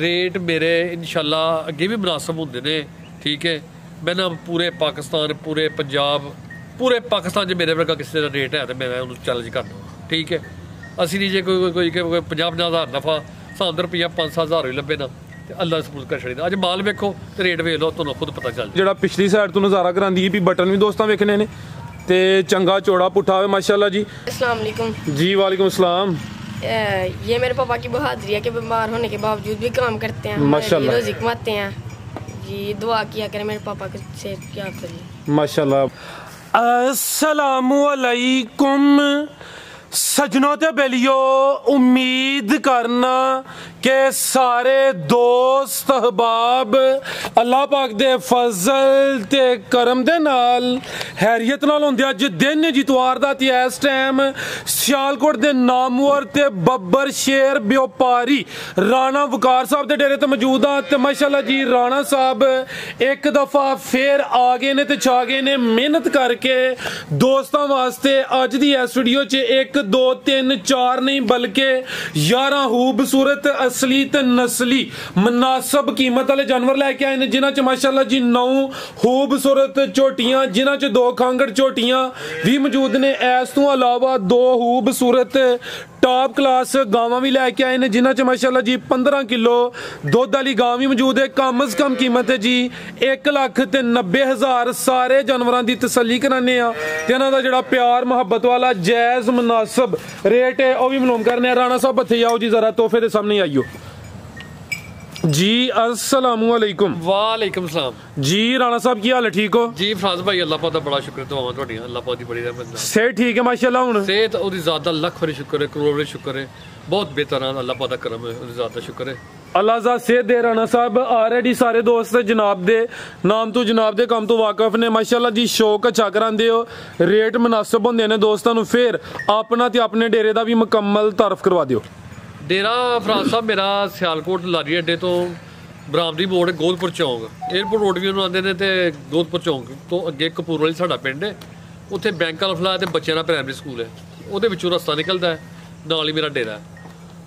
Rate मेरे इंशाल्लाह अगे भी मुनासिब होंदे ने। ठीक है, मैं ना पूरे पाकिस्तान पूरे पंजाब पूरे पाकिस्तान च मेरे वर्गा किसी का रेट है तो मैं उन्होंने चैलेंज करना। ठीक है, असी नहीं जे कोई 50-50 हज़ार नफा सानू रुपया 5-7 हज़ार ही लभे ना तो अल्लाह सपूत कर छड़ी। अज माल वेखो तो रेट वेख लो, तुहानू खुद पता चल जो पिछली साइड तो नज़ारा करांदी भी बटन भी दोस्तों वेखने ने ते चंगा चौड़ा पुट्ठा है माशाल्लाह जी। अस्सलाम वालेकुम जी वालेकुम अस्सलाम। ये मेरे पापा की बहादुरी है कि बीमार होने के बावजूद भी काम करते हैं, माशाल्लाह रोज़ी कमाते हैं जी। दुआ किया करें मेरे पापा के सेहत क्या करिए माशाल्लाह। अस्सलामु अलैकुम सजनों ते बेलियो, उम्मीद करना के सारे दोस्त अहबाब अल्लाह पाक दे फजल ते करम दे नाल हैरियत नाल होंदे। अज दिन जितवार दा ते इस टाइम सियालकोट दे नामवर ते बब्बर शेर व्यापारी राणा वकार साहब दे डेरे ते मौजूद हां ते माशाल्लाह जी राणा साहब एक दफा फिर आ गए ने ते छा गए ने मेहनत करके दोस्तां वास्ते। अज दी इस वीडियो च 1 2 3 4 नहीं बल्कि 11 खूबसूरत असली ते नस्ली मुनासब कीमत वाले जानवर लैके आए ने, जिन्हां च माशाल्लाह जी 9 खूबसूरत झोटियां, जिन्हां च 2 खांगड़ झोटियां भी मौजूद ने। इस तो अलावा 2 खूबसूरत टॉप क्लास गावां भी लैके आए ने, जिन्हां च माशाल्लाह जी 15 किलो दुध वाली गां भी मौजूद है। कम अज कम कीमत है जी 1,90,000। सारे जानवरों की तसल्ली कराने ते इन्हां दा जिहड़ा प्यार मुहब्बत वाला जायज़ मुनासब रेट है वह भी मालूम करने। राणा साहब हथे आओ जी, जरा तोहफे के सामने आइयो जी। अस्सलामु अलैकुम। वालेकुम सलाम जी। राणा साहब की हाल है, ठीक हो जी? फराज भाई अल्लाह पाक दा बड़ा शुक्र, दुआवां तुहाडियां अल्लाह पाक दी बड़ी रहमत नाल सेहत ठीक है माशाल्लाह। हुण सेहत ओदी ज़ात दा लख वारी शुक्र है, करोड़ वारी शुक्र है, बहुत बेहतर अल्लाह पाक दा करम है, ओदी ज़ात दा शुक्र है। अल्लाह ज़ात सेहत दे। राणा साहब ऑलरेडी सारे दोस्त जनाब दे नाम तो जनाब दे काम तो वाकफ ने माशाल्लाह जी। शौक अच्छा करांदे हो, रेट मुनासिब होंदे ने दोस्तां नूं। फिर अपना ते अपने डेरे दा भी मुकम्मल तारफ करवा दिओ। डेरा फराज साहब मेरा सियालकोट लारी अड्डे तो बरामदी मोड़ गोदपुर चौंक एयरपोर्ट रोड भी उन्होंने आते हैं तो गोदपुर चौंक तो अगे कपूरवाली साडा पिंड है, उत्थे बैंक अल्फला ते बच्चों का प्राइमरी स्कूल है, वो रस्ता निकलता है, नाल ही मेरा डेरा है।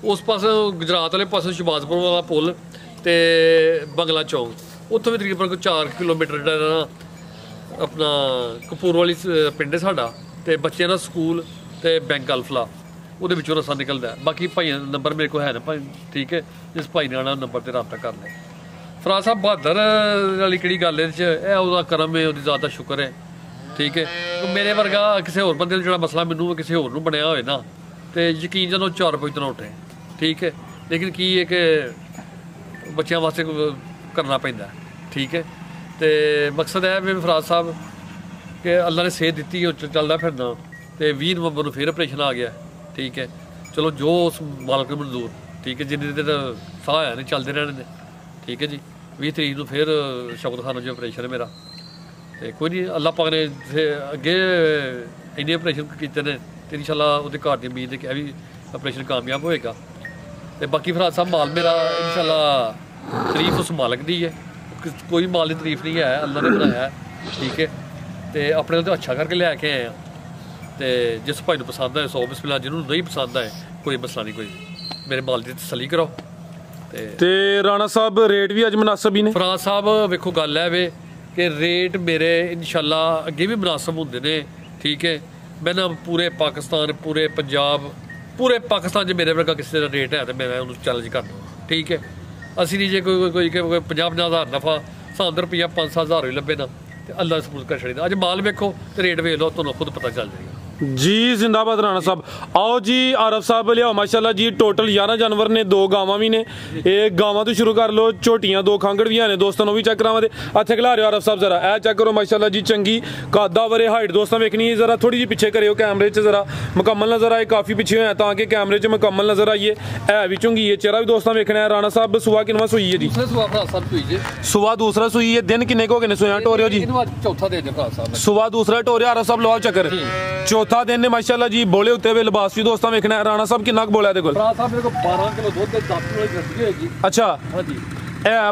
उस पास गुजरात वाले पास शहबाजपुर वाला पुल तो बंगला चौंक उत्थों भी तकरीबन कोई 4 किलोमीटर ना अपना कपूरवाली पिंड है साडा ते बच्चों का स्कूल तो बैंक अल्फला वो रस्ता निकलता है। बाकी भाइयों का नंबर मेरे को है ना भाई, ठीक है, जिस भाई ने आना नंबर पर रब्ता कर लें। फराज साहब बहादुर वाली किहड़ी गल है, ओहदा करम है, ओहदी ज़ात दा शुक्र है। ठीक है, तो मेरे वर्गा किसी होर बंदे जो मसला मैनू किसी होर नूं बनया होए ना तो यकीन जनो 4 बजे ना उठे। ठीक है, लेकिन की है कि बच्चों वास्ते करना पैंदा। ठीक है, तो मकसद है मैं फराज साहब कि अल्लाह ने सेहत दी चलदा फिरना तो 20 नवंबर फिर ऑपरेशन आ गया। ठीक है, चलो जो उस मालक को मंजूर। ठीक है, जिन्ने दिन साह है नहीं चलते रहने। ठीक है जी, 20 तरीक को फिर शौकत खाना जो ऑपरेशन है मेरा तो कोई नहीं, अल्लाह पाक ने अगे इन्ने ऑपरेशन किए ने तो इंशाल्लाह वो घर की उम्मीद है कि भी ऑपरेशन कामयाब होएगा। तो बाकी फराज साहब माल मेरा इंशाल्लाह तरीफ उस मालक दी है, कोई माल की तरीफ नहीं है, अल्लाह ने बनाया है। ठीक है, तो अपने तो अच्छा करके लैके आए हैं तो जिस भाई को पसंद आए 100 बिस्मिल्लाह, जिन्होंंने नहीं पसंद आए कोई मसला नहीं, कोई मेरे माल की तसल्ली कराओ। ते राणा साहब रेट भी अज मुनासिब ही ने। फराज साहब वेखो गल है वे कि रेट मेरे इंशाल्लाह अगे भी मुनासिब होंदे ने। ठीक है, मैं ना पूरे पाकिस्तान पूरे पंजाब पूरे पाकिस्तान च मेरे वर्गा किसी का रेट है तो मैं उन्होंने चैलेंज करना। ठीक है, असी नहीं जे कोई 50-50 हज़ार नफा सानू रुपया 5-7 हज़ार ही लभे ना तो अल्लाह सपूत कर छड़ी। अज माल वेखो तो रेट वेख लो, तुहानू खुद पता चल जाएगा जी। जिंदाबाद राणा साहब। आओ जी आरफ साहब लियाओ माशाल्लाह जी। टोटल 11 जानवर ने, 2 गावां भी ने। एक गावां तो शुरू कर लो, झोटियां 2 खांगड़ भी ने दोस्तों, भी चेक करावा दे। हत्थे खिला रहे हो आरफ साहब, जरा ए चेक करो माशाल्लाह जी, चंगी कादा वरे हाइट दोस्तों वेखनी है, जरा थोड़ी जी पिछे करियो कैमरे च, जरा मुकम्मल नजर आए, काफ़ी पिछे होया ताकि कैमरे च मुकम्मल नजर आइए। है भी चुंगी है, चेहरा भी दोस्तों वेखना है। राणा साहब सुबह किनवा सुई है जी? सुबह दूसरा सुई है। दिन किन्ने को गए सोया टोरियो जी? चौथा दिन सुबह दूसरा टोरिया आरफ साहब लवाओ चक्कर। चौथा दिन ने माशाल्लाह जी। बोले उत्ते हुए लिबास भी दोस्तों वेखना है। राणा साहब कितना बोला देखो? 12 किलो दूध 10 किलो की गारंटी होगी। अच्छा, हाँ जी,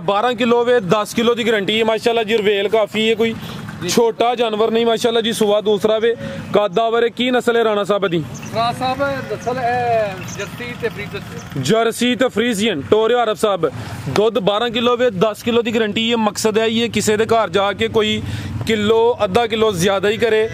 12 किलो वे 10 किलो की गारंटी है माशाल्लाह जी। वेल काफ़ी है, कोई छोटा जानवर नहीं माशाल्लाह जी। सुबह दूसरा वे कादा वरे की नस्ल है राणा साहब दी? ਫਰਾਜ਼ ਸਾਹਿਬ ਨਸਲ ਜਰਸੀ ਤੇ ਫਰੀਜ਼ਨ ਜਰਸੀ ਤੇ ਫਰੀਜ਼ੀਅਨ ਟੋਰਿਓ ਆਰਫ ਸਾਹਿਬ ਦੁੱਧ 12 ਕਿਲੋ ਵੇ 10 ਕਿਲੋ ਦੀ ਗਾਰੰਟੀ ਹੈ। ਮਕਸਦ ਹੈ ਇਹ ਕਿਸੇ ਦੇ ਘਰ ਜਾ ਕੇ ਕੋਈ ਕਿਲੋ ਅੱਧਾ ਕਿਲੋ ਜ਼ਿਆਦਾ ਹੀ ਕਰੇ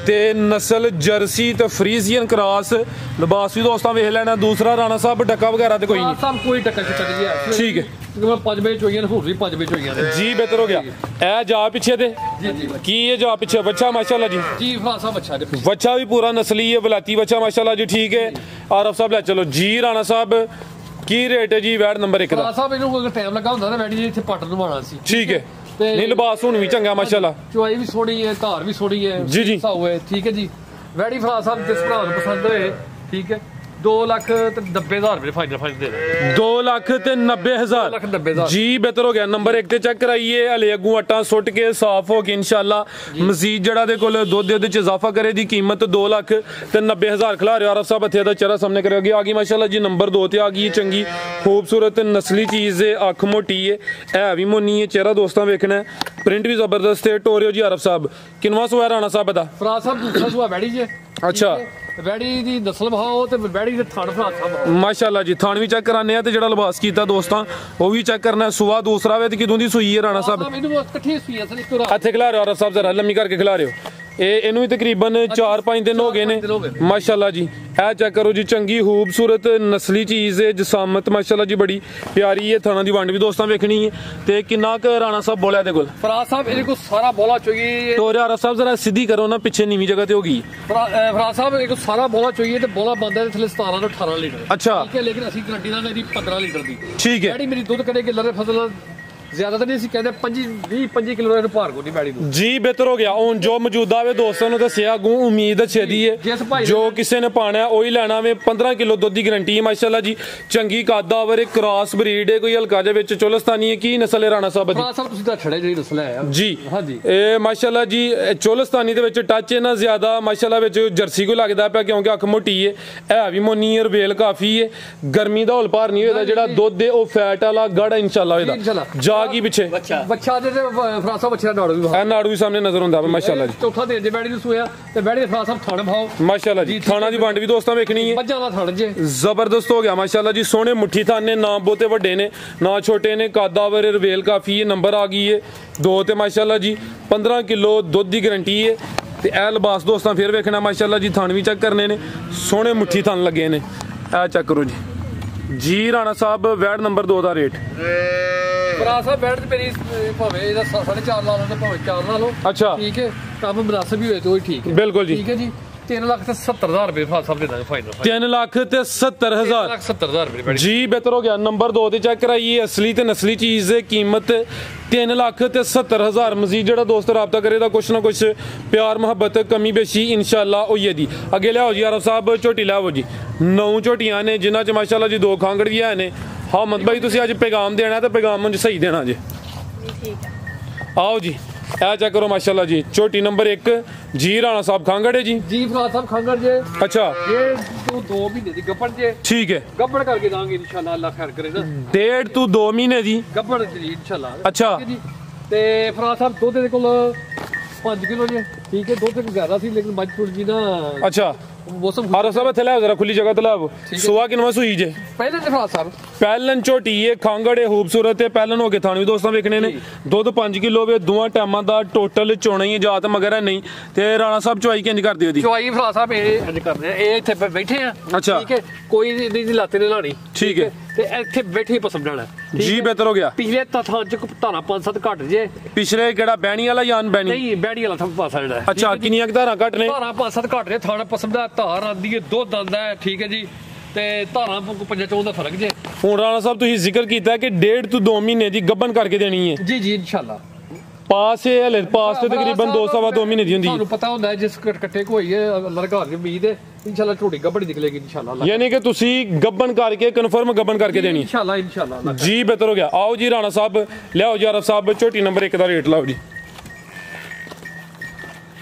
ਤੇ ਨਸਲ ਜਰਸੀ ਤੇ ਫਰੀਜ਼ੀਅਨ ਕ੍ਰਾਸ। ਲਿਬਾਸ ਵੀ ਦੋਸਤਾਂ ਵੇਖ ਲੈਣਾ। ਦੂਸਰਾ ਰਾਣਾ ਸਾਹਿਬ ਡੱਕਾ ਵਗੈਰਾ ਤੇ ਕੋਈ ਨਹੀਂ ਸਭ ਕੋਈ ਟੱਕਰ ਚੱਕਰ ਨਹੀਂ ਹੈ। ਠੀਕ ਹੈ ਤਕਰੀਬਨ 5 ਵਜੇ ਚੋਈਆਂ ਨੇ, ਹੋਰ ਵੀ 5 ਵਜੇ ਚੋਈਆਂ ਨੇ ਜੀ। ਬਿਹਤਰ ਹੋ ਗਿਆ। ਇਹ ਜਾ ਪਿੱਛੇ ਤੇ ਜੀ ਜੀ ਕੀ ਇਹ ਜਾ ਪਿੱਛੇ ਬੱਚਾ ਮਾਸ਼ਾਅੱਲਾ ਜੀ। ਜੀ ਫਰਾਜ਼ ਸਾਹਿਬ ਅੱਛਾ ਜੀ। ਬੱਚਾ ਵੀ ਪੂਰਾ ਨਸਲੀ ਹੈ ਬਲਾਤੀ ਬੱਚਾ ਮਾਸ਼ਾਅੱਲਾ ਜੀ। ਠੀਕ ਹੈ ਆਰਫ ਸਾਹਿਬ ਲੈ ਚਲੋ ਜੀ। ਰਾਣਾ ਸਾਹਿਬ ਕੀ ਰੇਟ ਹੈ ਜੀ ਵੈਟ ਨੰਬਰ 1 ਦਾ? ਫਰਾਜ਼ ਸਾਹਿਬ ਇਹਨੂੰ ਕੋਈ ਟਾਈਮ ਲੱਗਾ ਹੁੰਦਾ ਨਾ ਵੈਡੀ ਇੱਥੇ ਪੱਟ ਨਵਾਣਾ ਸੀ। ਠੀਕ ਹੈ ਨਹੀਂ ਲਿਬਾਸ ਹੁਣ ਵੀ ਚੰਗਾ ਮਾਸ਼ਾਅੱਲਾ। ਚੁਆਈ ਵੀ ਸੋਹਣੀ ਹੈ, ਧਾਰ ਵੀ ਸੋਹਣੀ ਹੈ ਜੀ ਜੀ। ਹੋਏ ਠੀਕ ਹੈ ਜੀ। ਵੈਡੀ ਫਰਾਜ਼ ਸਾਹਿਬ ਜਿਸ ਭਰਾ ਨੂੰ ਪਸੰਦ ਹੋਏ ਠੀਕ ਹੈ 2,90,000 ਰੁਪਏ ਫਾਈਨਲ ਦੇ ਰਹੇ। 2,90,000 2,90,000 ਜੀ। ਬਿਹਤਰ ਹੋ ਗਿਆ। ਨੰਬਰ 1 ਤੇ ਚੈੱਕ ਕਰਾਈਏ। ਹਲੇ ਅੱਗੋਂ ਆਟਾ ਸੁੱਟ ਕੇ ਸਾਫ਼ ਹੋ ਕੇ ਇਨਸ਼ਾਅੱਲਾ ਮਜ਼ੀਦ ਜਿਹੜਾ ਦੇ ਕੋਲ ਦੁੱਧ ਦੇ ਉਹਦੇ ਚ ਇਜ਼ਾਫਾ ਕਰੇ ਦੀ ਕੀਮਤ 2,90,000 ਖਿਲਾ ਰਿਹਾ। ਆਰਫ ਸਾਹਿਬ ਇੱਥੇ ਦਾ ਚਿਹਰਾ ਸਾਹਮਣੇ ਕਰੇਗੀ ਆ ਗਈ ਮਾਸ਼ਾਅੱਲਾ ਜੀ। ਨੰਬਰ 2 ਤੇ ਆ ਗਈ ਚੰਗੀ ਖੂਬਸੂਰਤ ਨਸਲੀ ਚੀਜ਼ ਹੈ। ਅੱਖ ਮੋਟੀ ਹੈ ਵੀ ਮੋਨੀ ਹੈ। ਚਿਹਰਾ ਦੋਸਤਾਂ ਵੇਖਣਾ ਪ੍ਰਿੰਟ ਵੀ ਜ਼ਬਰਦਸਤ ਹੈ। ਟੋਰਿਓ ਜੀ ਆਰਫ ਸਾਹਿਬ ਕਿੰਨਵਾਂ ਸੂਆ ਰਾਣਾ ਸਾਹਿਬ ਦਾ? ਫਰਾਜ਼ ਸਾਹਿਬ ਦੂਸਰਾ ਸੂਆ ਵੈਡੀ ਜੇ। ਅੱਛਾ ਵੈੜੀ ਦੀ ਨਸਲ ਵਿਖਾਓ ਤੇ ਵੈੜੀ ਦੇ ਥਣ ਫਰਾਜ਼ ਸਾਹਿਬ ਮਾਸ਼ਾਅੱਲਾ ਜੀ। ਥਣ ਵੀ ਚੈੱਕ ਕਰਾਨੇ ਆ ਤੇ ਜਿਹੜਾ ਲਿਬਾਸ ਕੀਤਾ ਦੋਸਤਾਂ ਉਹ ਵੀ ਚੈੱਕ ਕਰਨਾ। ਸੂਆ ਦੂਸਰਾ ਵੇ ਤੇ ਕਿਦੋਂ ਦੀ ਸੂਈ ਹੈ ਰਾਣਾ ਸਾਹਿਬ? ਮੈਨੂੰ ਇਕੱਠੀ ਸੂਈ ਅਸਲ ਇੱਕ ਰਾਤ ਇੱਥੇ ਖਿਲਾ ਰਹੇ ਹੋ ਆਰਫ ਸਾਹਿਬ ਜ਼ਰਾ ਲੰਮੀ ਕਰਕੇ ਖਿਲਾ ਰਹੇ ਹੋ। ਇਹਨੂੰ ਵੀ ਤਕਰੀਬਨ 4-5 ਦਿਨ ਹੋ ਗਏ ਨੇ ਮਾਸ਼ਾਅੱਲਾ ਜੀ। ਇਹ ਚੈੱਕ ਕਰੋ ਜੀ ਚੰਗੀ ਖੂਬਸੂਰਤ ਨਸਲੀ ਚੀਜ਼ ਹੈ। ਜਸਾਮਤ ਮਾਸ਼ਾਅੱਲਾ ਜੀ ਬੜੀ ਪਿਆਰੀ ਹੈ। ਥਾਣਾ ਦੀ ਵੰਡ ਵੀ ਦੋਸਤਾਂ ਵੇਖਣੀ ਹੈ। ਤੇ ਕਿੰਨਾ ਕੁ ਰਾਣਾ ਸਾਹਿਬ ਬੋਲਿਆ ਇਹਦੇ ਕੋਲ? ਫਰਾਜ਼ ਸਾਹਿਬ ਇਹਦੇ ਕੋਲ ਸਾਰਾ ਬੋਲਾ ਚੋਈਏ। ਟੋਰਿਓ ਆਰਫ ਸਾਹਿਬ ਜ਼ਰਾ ਸਿੱਧੀ ਕਰੋ ਨਾ ਪਿੱਛੇ ਨੀਵੀਂ ਜਗ੍ਹਾ ਤੇ ਹੋ ਗਈ। ਫਰਾਜ਼ ਸਾਹਿਬ ਇਹਦੇ ਕੋਲ ਸਾਰਾ ਬੋਲਾ ਚੋਈਏ ਤੇ ਬੋਲਾ ਬੰਦਾ ਦੇ ਥੱਲੇ 17 ਤੋਂ 18 ਲੀਟਰ। ਅੱਛਾ ਠੀਕ ਹੈ ਲੇਕਿਨ ਅਸੀਂ ਗਰੰਟੀ ਨਾਲ ਇਹਦੀ 15 ਲੀਟਰ ਦੀ। ਠੀਕ ਹੈ ਵੈੜੀ ਮੇਰੀ ਦੁੱਧ ਕੱਢੇਗੀ ਲਰੇ ਫਸਲ ਜ਼ਿਆਦਾ ਤਾਂ ਨਹੀਂ ਅਸੀਂ ਕਹਿੰਦੇ 25 ਕਿਲੋ ਇਹਨੂੰ ਭਾਰ ਕੋ ਨਹੀਂ ਵੈੜੀ ਨੂੰ ਜੀ। ਬਿਹਤਰ ਹੋ ਗਿਆ। ਹੁਣ ਜੋ ਮੌਜੂਦਾ ਵੇ ਦੋਸਤਾਂ ਨੂੰ ਦੱਸਿਆ ਅੱਗੋਂ ਉਮੀਦ ਛੇਦੀ ਹੈ ਜੋ ਕਿਸੇ ਨੇ ਪਾਣਾ ਉਹੀ ਲੈਣਾ ਵੇ। 15 ਕਿਲੋ ਦੁੱਧ ਦੀ ਗਾਰੰਟੀ ਹੈ ਮਾਸ਼ਾਅੱਲਾ ਜੀ। ਚੰਗੀ ਕਾਦਾਵਰ ਕ੍ਰਾਸ ਬਰੀਡ ਹੈ। ਕੋਈ ਹਲਕਾ ਜਿਹਾ ਵਿੱਚ ਚੋਲਸਤਾਨੀ ਹੈ। ਕੀ ਨਸਲ ਹੈ ਰਾਣਾ ਸਾਹਿਬ ਦੀ? ਫਰਾਜ਼ ਸਾਹਿਬ ਤੁਸੀਂ ਤਾਂ ਛੜੇ ਜਿਹੜੀ ਨਸਲ ਹੈ ਜੀ ਹਾਂਜੀ। ਇਹ ਮਾਸ਼ਾਅੱਲਾ ਜੀ ਚੋਲਸਤਾਨੀ ਦੇ ਵਿੱਚ ਟੱਚ ਹੈ ਨਾ ਜ਼ਿਆਦਾ ਮਾਸ਼ਾਅੱਲਾ ਵਿੱਚ ਜਰਸੀ ਕੋ ਲੱਗਦਾ ਪਿਆ ਕਿਉਂਕਿ ਅੱਖ ਮੋਟੀ ਹੈ ਵੀ ਮੋਨੀ ਰਵੇਲ ਕਾਫੀ ਹੈ। ਗਰਮੀ ਦਾ ਹੌਲ ਭਾਰ ਨਹੀਂ ਹੋਏਦਾ। ਜਿਹੜਾ ਦੁੱਧ ਹੈ ਉਹ ਫੈਟ ਵਾਲਾ ਗੜਾ ਇਨਸ਼ਾਅੱਲਾ ਹੋਏਦਾ। ਜਾ ਕੀ ਪਿੱਛੇ ਬੱਚਾ ਦੇ ਫਰਾਜ਼ ਸਾਹਿਬ ਬੱਚੇ ਦਾ ਨਾੜੂ ਵੀ ਨਾੜੂ ਵੀ ਸਾਹਮਣੇ ਨਜ਼ਰ ਹੁੰਦਾ ਵਾ ਮਾਸ਼ਾਅੱਲਾ ਜੀ। ਚੌਥਾ ਦਿਨ ਜੇ ਵੈੜੀ ਨੂੰ ਸੂਇਆ ਤੇ ਵੈੜੀ ਦੇ ਫਰਾਜ਼ ਸਾਹਿਬ ਥਣ ਭਾਓ ਮਾਸ਼ਾਅੱਲਾ ਜੀ। ਥਾਣਾ ਦੀ ਵੰਡ ਵੀ ਦੋਸਤਾਂ ਵੇਖਣੀ ਹੈ। ਮੱਝਾਂ ਦਾ ਥਣ ਜੇ ਜ਼ਬਰਦਸਤ ਹੋ ਗਿਆ ਮਾਸ਼ਾਅੱਲਾ ਜੀ। ਸੋਹਣੇ ਮੁੱਠੀ ਥਾਨ ਨੇ ਨਾ ਬਹੁਤੇ ਵੱਡੇ ਨੇ ਨਾ ਛੋਟੇ ਨੇ। ਕਾਦਾਵਰ ਰਵੇਲ ਕਾਫੀ ਹੈ। ਨੰਬਰ ਆ ਗਈ ਹੈ 2 ਤੇ ਮਾਸ਼ਾਅੱਲਾ ਜੀ। 15 ਕਿਲੋ ਦੁੱਧ ਦੀ ਗਾਰੰਟੀ ਹੈ। ਤੇ ਇਹ ਲਿਬਾਸ ਦੋਸਤਾਂ ਫਿਰ ਵੇਖਣਾ ਮਾਸ਼ਾਅੱਲਾ ਜੀ। ਥਣ ਵੀ ਚੈੱਕ ਕਰਨੇ ਨੇ। ਸੋਹਣੇ ਮੁੱਠੀ ਥਣ ਲੱਗੇ ਨੇ। ਇਹ ਚੈੱਕ ਕਰੋ ਜੀ। ਰਾਣਾ ਸਾਹਿਬ ਵੈਟ ਨੰਬਰ 2 ਦਾ ਰੇਟ? ਫਰਾਜ਼ ਸਾਹਿਬ ਬੈਠ ਤੇ ਮੇਰੀ ਭਾਵੇਂ ਇਹਦਾ 4.5 ਲਾ ਲਓ ਤੇ ਭਾਵੇਂ 4 ਲਾ ਲਓ। ਅੱਛਾ ਠੀਕ ਹੈ ਕੰਮ ਮੁਨਾਸਬ ਵੀ ਹੋਏ ਤੇ ਉਹ ਠੀਕ ਹੈ। ਬਿਲਕੁਲ ਜੀ। ਠੀਕ ਹੈ ਜੀ। 3,70,000 ਰੁਪਏ ਫਰਾਜ਼ ਸਾਹਿਬ ਦੇ ਦਾਂਗੇ ਫਾਈਨਲ। 3,70,000 3,70,000 ਰੁਪਏ ਜੀ। ਬਿਹਤਰ ਹੋ ਗਿਆ। ਨੰਬਰ 2 ਤੇ ਚੈੱਕ ਕਰਾਈਏ। ਅਸਲੀ ਤੇ ਨਸਲੀ ਚੀਜ਼ ਦੀ ਕੀਮਤ 3,70,000। ਮਜ਼ੀਦ ਜਿਹੜਾ ਦੋਸਤ ਰਾਬਤਾ ਕਰੇਗਾ ਕੁਛ ਨਾ ਕੁਛ ਪਿਆਰ ਮੁਹੱਬਤ ਕਮੀ ਬੇਸ਼ੀ ਇਨਸ਼ਾਅੱਲਾ ਹੋਈ ਦੀ। ਅੱਗੇ ਲਿਆਓ ਜੀ ਆਰਫ ਸਾਹਿਬ ਝੋਟੀ ਲਿਆਓ ਜੀ। 9 ਝੋਟੀਆਂ ਨੇ ਜਿਨ੍ਹਾਂ ਚ ਮਾਸ਼ਾਅੱਲਾ ਜੀ 2 ਖਾਂਗੜ ਵੀ ਨੇ। ਹਾਂ ਮਤ ਭਾਈ ਤੁਸੀਂ ਅੱਜ ਪੈਗਾਮ ਦੇਣਾ ਤੇ ਪੈਗਾਮ ਮੁੰਜ ਸਹੀ ਦੇਣਾ ਜੀ। ਆਓ ਜੀ ਇਹ ਚੈੱਕ ਕਰੋ ਮਾਸ਼ਾਅੱਲਾ ਜੀ। ਝੋਟੀ ਨੰਬਰ 1 ਜੀ ਰਾਣਾ ਸਾਹਿਬ ਖਾਂਗੜ ਹੈ ਜੀ। ਜੀ ਫਰਾਜ਼ ਸਾਹਿਬ ਖਾਂਗੜ ਜੇ। ਅੱਛਾ ਇਹ 2 ਮਹੀਨੇ ਦੀ ਗੱਭਣ ਜੇ। ਠੀਕ ਹੈ ਗੱਭਣ ਕਰਕੇ ਦਾਂਗੇ ਇਨਸ਼ਾਅੱਲਾ ਅੱਲਾ ਖੈਰ ਕਰੇ ਨਾ। 1.5 ਤੋਂ 2 ਮਹੀਨੇ ਦੀ ਗੱਭਣ ਜੀ ਇਨਸ਼ਾਅੱਲਾ। ਅੱਛਾ ਤੇ ਫਰਾਜ਼ ਸਾਹਿਬ ਦੁੱਧ ਦੇ ਕੋਲ 5 ਕਿਲੋ ਜੇ। ਠੀਕ ਹੈ ਦੁੱਧ ਜ਼ਿਆਦਾ ਸੀ ਲੇਕਿਨ ਮੱਝ ਥੋੜੀ ਜੀ ਨਾ ਅੱਛਾ ਮੌਸਮ ਆਰਫ ਸਾਹਿਬ ਇੱਥੇ ਲਿਆਓ ਜ਼ਰਾ ਖੁੱਲੀ ਜਗ੍ਹਾ ਤੇ ਲਿਆਓ। ਸੂਆ ਕਿੰਨਵਾਂ ਸੂਈ ਜੇ? ਪਹਿਲੇ ਨੇ ਫਰਾਜ਼ ਸਾਹਿਬ ਪਹਿਲਨ ਝੋਟੀ ਹੈ ਖਾਂਗੜ ਹੈ ਖੂਬਸੂਰਤ ਹੈ। ਪਹਿਲਨ ਹੋ ਕੇ ਥਾਣ ਵੀ ਦੋਸਤਾਂ ਵੇਖਣੇ ਨੇ। ਦੁੱਧ 5 ਕਿਲੋ ਵੇ ਦੋਵਾਂ ਟਾਈਮਾਂ ਦਾ ਟੋਟਲ ਚੋਣਾ ਹੀ ਜਾਤ ਮਗਰ ਹੈ ਨਹੀਂ। ਤੇ ਰਾਣਾ ਸਾਹਿਬ ਚੁਆਈ ਕਿੰਜ ਕਰਦੇ ਉਹਦੀ? ਚੁਆਈ ਫਰਾਜ਼ ਸਾਹਿਬ ਇਹ ਇੰਜ ਕਰਦੇ ਆ। ਇਹ ਇੱਥੇ ਬੈਠੇ ਆ ਅੱਛਾ ਠੀਕ ਹੈ ਕੋਈ ਇਹਦੀ ਲੱਤ ਨਹੀਂ ਲਾਣੀ। ਠੀਕ ਹੈ ਤੇ ਇੱਥੇ ਬੈਠੇ ਪਸਮ ਜਾਣਾ ਜੀ। ਬਿਹਤਰ ਹੋ ਗਿਆ। ਪਿਛਲੇ ਥਾਂ ਚ ਧਾਰਾ 5-7 ਘੱਟ ਜੇ। ਪਿਛਲੇ ਕਿਹੜਾ ਬੈਣੀ ਵਾਲਾ ਜਾਂ ਅਨਬੈਣੀ? ਨਹੀਂ ਬੈੜੀ ਵਾਲਾ ਥਾਂ ਪਾਸਾ ਜਿਹੜਾ। ਅੱਛਾ ਕਿੰਨੀਆਂ ਧਾਰਾਂ ਘੱਟ ਨੇ? ਧਾਰਾ 5-7 ਘੱਟ ਨੇ। ਥਾਣਾ ਪਸਮ ਦਾ ਧਾਰ ਆਂਦੀ ਹੈ ਦੁੱਧ ਆਂਦਾ ਹੈ। ਠੀਕ ਹੈ ਜੀ। ਤੇ ਧਾਰਾਂ 5-4 ਦਾ ਫਰਕ ਜੇ। ਹੁਣ ਰਾਣਾ ਸਾਹਿਬ ਤੁਸੀਂ ਜ਼ਿਕਰ ਕੀਤਾ ਕਿ 1.5 ਤੋਂ 2 ਮਹੀਨੇ ਦੀ ਗੱਭਣ ਕਰਕੇ ਦੇਣੀ ਹੈ। ਜੀ ਜੀ ਇਨਸ਼ਾਅੱਲਾ। ਪਾਸ ਹੈ ਹਲੇ ਪਾਸ ਤੇ ਤਕਰੀਬਨ 2-2 ਮਹੀਨੇ ਦੀ ਹੁੰਦੀ ਹੈ। ਤੁਹਾਨੂੰ ਪਤਾ ਹੁੰਦਾ ਹੈ ਜਿਸ ਕੱਟੇ ਕੋ ਹੋਈ ਹੈ ਅੱਲਾਹ ਦੇ ਘਰ ਦੀ ਉਮੀਦ ਹੈ ਇਨਸ਼ਾਅੱਲਾ ਝੋਟੀ ਗੱਭੜੀ ਨਿਕਲੇਗੀ ਇਨਸ਼ਾਅੱਲਾ। ਯਾਨੀ ਕਿ ਤੁਸੀਂ ਗੱਭਣ ਕਰਕੇ ਕਨਫਰਮ ਗੱਭਣ ਕਰਕੇ ਦੇਣੀ ਹੈ ਇਨਸ਼ਾਅੱਲਾ ਜੀ। ਬਿਹਤਰ ਹੋ ਗਿਆ। ਆਓ ਜੀ ਰਾਣਾ ਸਾਹਿਬ ਲਿਆਓ ਜੀ ਆਰਫ ਸਾਹਿਬ ਝੋਟੀ ਨੰਬਰ 1 ਦਾ ਰੇਟ ਲਾਓ ਜੀ।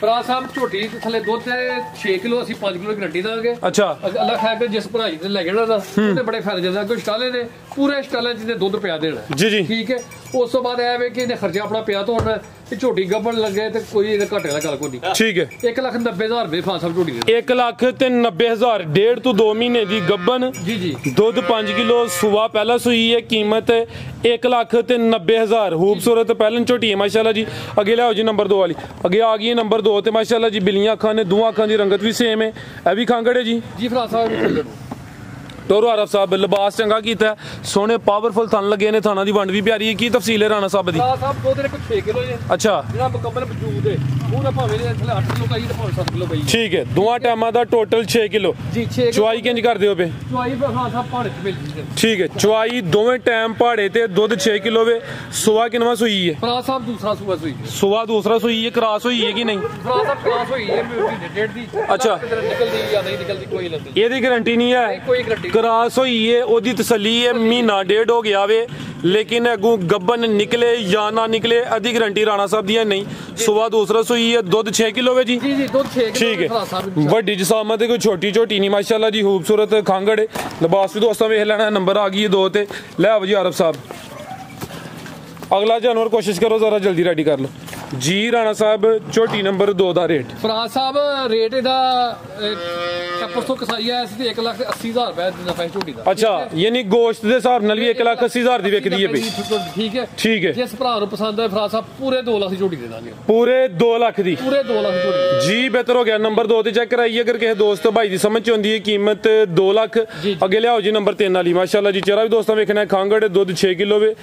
ਫਰਾਜ਼ ਸਾਹਿਬ ਝੋਟੀ ਥੱਲੇ ਦੁੱਧ 6 ਕਿਲੋ ਅਸੀਂ 5 ਕਿਲੋ ਗਰੰਟੀ ਦਾਂਗੇ। ਅੱਛਾ ਅੱਲਾਹ ਖੈਰ ਕਰੇ ਜਿਸ ਭਰਾਈ ਤੇ ਲੈ ਜਾਣਾ ਦਾ ਉਹਦੇ ਬੜੇ ਫਾਇਦੇ ਜਾਂਦਾ। ਕੋਈ ਸਟਾਲੇ ਨੇ ਪੂਰੇ ਸਟਾਲੇ ਜਿਹਨੇ ਦੁੱਧ ਪਿਆ ਦੇਣਾ। ਜੀ ਜੀ ਠੀਕ ਹੈ ਉਸ ਤੋਂ ਬਾਅਦ ਇਹ ਵੇ ਕਿ ਇਹਨੇ ਖਰਚਾ ਆਪਣਾ ਪਿਆ ਤੋਂ ਹੁਣ ਇਹ ਝੋਟੀ ਗੱਭਣ ਲੱਗੇ ਤੇ ਕੋਈ ਇਹਦੇ ਘਾਟੇ ਵਾਲਾ ਗੱਲ ਕੋਈ ਨਹੀਂ। ਠੀਕ ਹੈ 1,90,000 ਰੁਪਏ ਖਾਨ ਸਾਹਿਬ ਝੋਟੀ ਦੇ 1,90,000 1.5 ਤੋਂ 2 ਮਹੀਨੇ ਦੀ ਗੱਭਣ ਜੀ ਜੀ ਦੁੱਧ 5 ਕਿਲੋ ਸੁਬਾ ਪਹਿਲਾਂ ਸੂਈ ਹੈ ਕੀਮਤ 1,90,000 ਖੂਬਸੂਰਤ ਪਹਿਲਨ ਝੋਟੀ ਹੈ ਮਾਸ਼ਾਅੱਲਾ ਜੀ। ਅੱਗੇ ਲਿਆਓ ਜੀ ਨੰਬਰ 2 ਵਾਲੀ ਅੱਗੇ ਆ ਗਈ ਹੈ ਨੰਬਰ 2 ਤੇ ਮਾਸ਼ਾਅੱਲਾ ਜੀ ਬਿੱਲੀਆਂ ਅੱਖਾਂ ਨੇ ਦੋਵਾਂ ਅੱਖਾਂ ਦੀ ਰੰਗਤ ਵੀ ਸੇਮ ਹੈ ਇਹ ਵੀ ਖਾਂਗੜ ਹੈ ਜੀ ਫਰਾਜ ਸਾਹਿਬ ਟੋਰੋ ਆਰਫ ਸਾਹਿਬ ਲਿਬਾਸ ਚੰਗਾ ਕੀਤਾ ਸੋਹਣੇ ਪਾਵਰਫੁਲ ਥਣ ਲੱਗੇ ਨੇ ਥਾਣਾ ਦੀ ਵੰਡ ਵੀ ਪਿਆਰੀ ਹੈ ਕੀ ਤਫਸੀਲ ਹੈ ਰਾਣਾ ਸਾਹਿਬ ਦੀ ਫਰਾਜ ਸਾਹਿਬ ਦੋ ਦੇ ਕੋਈ 6 ਕਿਲੋ ਜੇ ਅੱਛਾ ਜਿਹੜਾ ਮੁਕੰਮਲ ਵਜੂਦ ਹੈ ਉਹ ਤਾਂ ਭਾਵੇਂ ਦੇ ਥੱਲੇ 8 ਕਿਲੋ ਕਹੀ ਤੇ ਭਾਵੇਂ 7 ਕਿਲੋ ਕਹੀ ਠੀਕ ਹੈ ਦੋਵਾਂ ਟਾਈਮਾਂ ਦਾ ਟੋਟਲ 6 ਕਿਲੋ ਜੀ 6 ਚੁਆਈ ਕਿੰਜ ਕਰਦੇ ਹੋ ਪਏ ਚੁਆਈ ਫਰਾਜ ਸਾਹਿਬ ਪਹਾੜ ਚ ਮਿਲ ਜੀ ਠੀਕ ਹੈ ਚੁਆਈ ਦੋਵੇਂ ਟਾਈਮ ਪਹਾੜੇ ਤੇ ਦੁੱਧ 6 ਕਿਲੋ ਵੇ ਸੁਬਾ ਕਿੰਨਵਾਂ ਸੂਈ ਹੈ ਫਰਾਜ ਸਾਹਿਬ ਦੂਸਰਾ ਸੂਆ ਸੂਈ ਸੁਬਾ ਦੂਸਰਾ ਸੂਈ ਹੈ ਕ੍ਰਾਸ ਹੋਈ ਹੈ ਕਿ ਨਹੀਂ ਫਰਾਜ ਸਾਹਿਬ ਕਲਾਸ ਹੋਈ ਹੈ ਮਹੀਨੇ ਡੇਢ ਦੀ ਅੱਛਾ। ਨਿਕਲਦੀ ਜਾਂ ਨਹੀਂ ਨਿਕਲਦੀ ਕੋਈ ਲੰਦੀ ਇਹਦੀ ਗਾਰੰਟੀ ਨਹੀਂ ਹੈ ਕੋਈ ਗਰੰਟੀ ਕ੍ਰਾਸ ਹੋਈ ਹੈ ਉਹਦੀ ਤਸੱਲੀ ਹੈ ਮਹੀਨਾ ਡੇਢ ਹੋ ਗਿਆ ਵੇ ਲੇਕਿਨ ਅਗੂ ਗੱਬਨ ਨਿਕਲੇ ਜਾਂ ਨਾ ਨਿਕਲੇ ਅਧੀ ਗਾਰੰਟੀ ਰਾਣਾ ਸਾਹਿਬ ਦੀ ਹੈ ਨਹੀਂ ਸੁਬਾ ਦੂਸਰਾ ਸੂਈ ਹੈ ਦੁੱਧ 6 ਕਿਲੋ ਵੇ ਜੀ ਜੀ ਜੀ ਦੁੱਧ 6 ਠੀਕ ਕਿਲੋ ਹੈ ਫਰਾਜ ਸਾਹਿਬ ਵੱਡੀ ਜਸਾਮਤ ਹੈ ਕੋਈ ਛੋਟੀ ਝੋਟੀ ਨਹੀਂ ਮਾਸ਼ਾਅੱਲਾ ਜੀ ਖੂਬਸੂਰਤ ਖਾਂਗੜ ਲਿਬਾਸ ਵੀ ਦੋਸਤਾਂ ਵੇਖ ਲੈਣਾ ਨੰਬਰ ਆ ਗਈ ਹੈ 2 ਤੇ ਲੈ ਆਓ ਜੀ ਆਰਫ ਸਾਹਿਬ ਅਗਲਾ ਜਾਨਵਰ ਕੋਸ਼ਿਸ਼ ਕਰੋ ਜ਼ਰਾ ਜਲਦੀ ਰੈਡੀ ਕਰ ਲਓ ਜੀ ਰਾਣਾ ਸਾਹਿਬ ਝੋਟੀ ਨੰਬਰ 2 ਦਾ ਰੇਟ ਫਰਾਜ ਸਾਹਿਬ ਰੇਟ ਇਹਦਾ ਪਰਸੋਂ ਕਸਾਈ ਆਇਆ ਸੀ ਤੇ 1,80,000 ਰੁਪਏ ਦਿੰਦਾ ਪੈ ਝੋਟੀ ਦਾ ਅੱਛਾ ਯਾਨੀ ਗੋਸ਼ਤ ਦੇ ਹਿਸਾਬ ਨਾਲ ਵੀ 1,80,000 ਦੀ ਵਿਕਦੀ ਹੈ ਪਈ ਠੀਕ ਹੈ ਠੀਕ ਹੈ ਜਿਸ ਭਰਾ ਨੂੰ ਪਸੰਦ ਹੈ ਫਰਾਜ ਸਾਹਿਬ ਪੂਰੇ 2 ਲੱਖ ਦੀ ਝੋਟੀ ਦੇ ਦਾਂਗੇ ਪੂਰੇ 2 ਲੱਖ ਦੀ ਪੂਰੇ 2 ਲੱਖ ਦੀ ਝੋਟੀ ਜੀ ਬਿਹਤਰ ਹੋ ਗਿਆ ਨੰਬਰ 2 ਤੇ ਚੈੱਕ ਕਰਾਈਏ ਅਗਰ ਕਿਸੇ ਦੋਸਤ ਭਾਈ ਦੀ ਸਮਝ ਚ ਆਉਂਦੀ ਹੈ ਕੀਮਤ 2 ਲੱਖ ਅੱਗੇ ਲਿਆਓ ਜੀ ਨੰਬਰ 3 ਵਾਲੀ ਮਾਸ਼ਾਅੱਲਾ ਜੀ ਚਿਹਰਾ ਵੀ ਦੋਸਤਾਂ ਵੇਖਣਾ ਖਾਂਗੜ ਦੁੱਧ 6 ਕਿਲੋ ਵੇ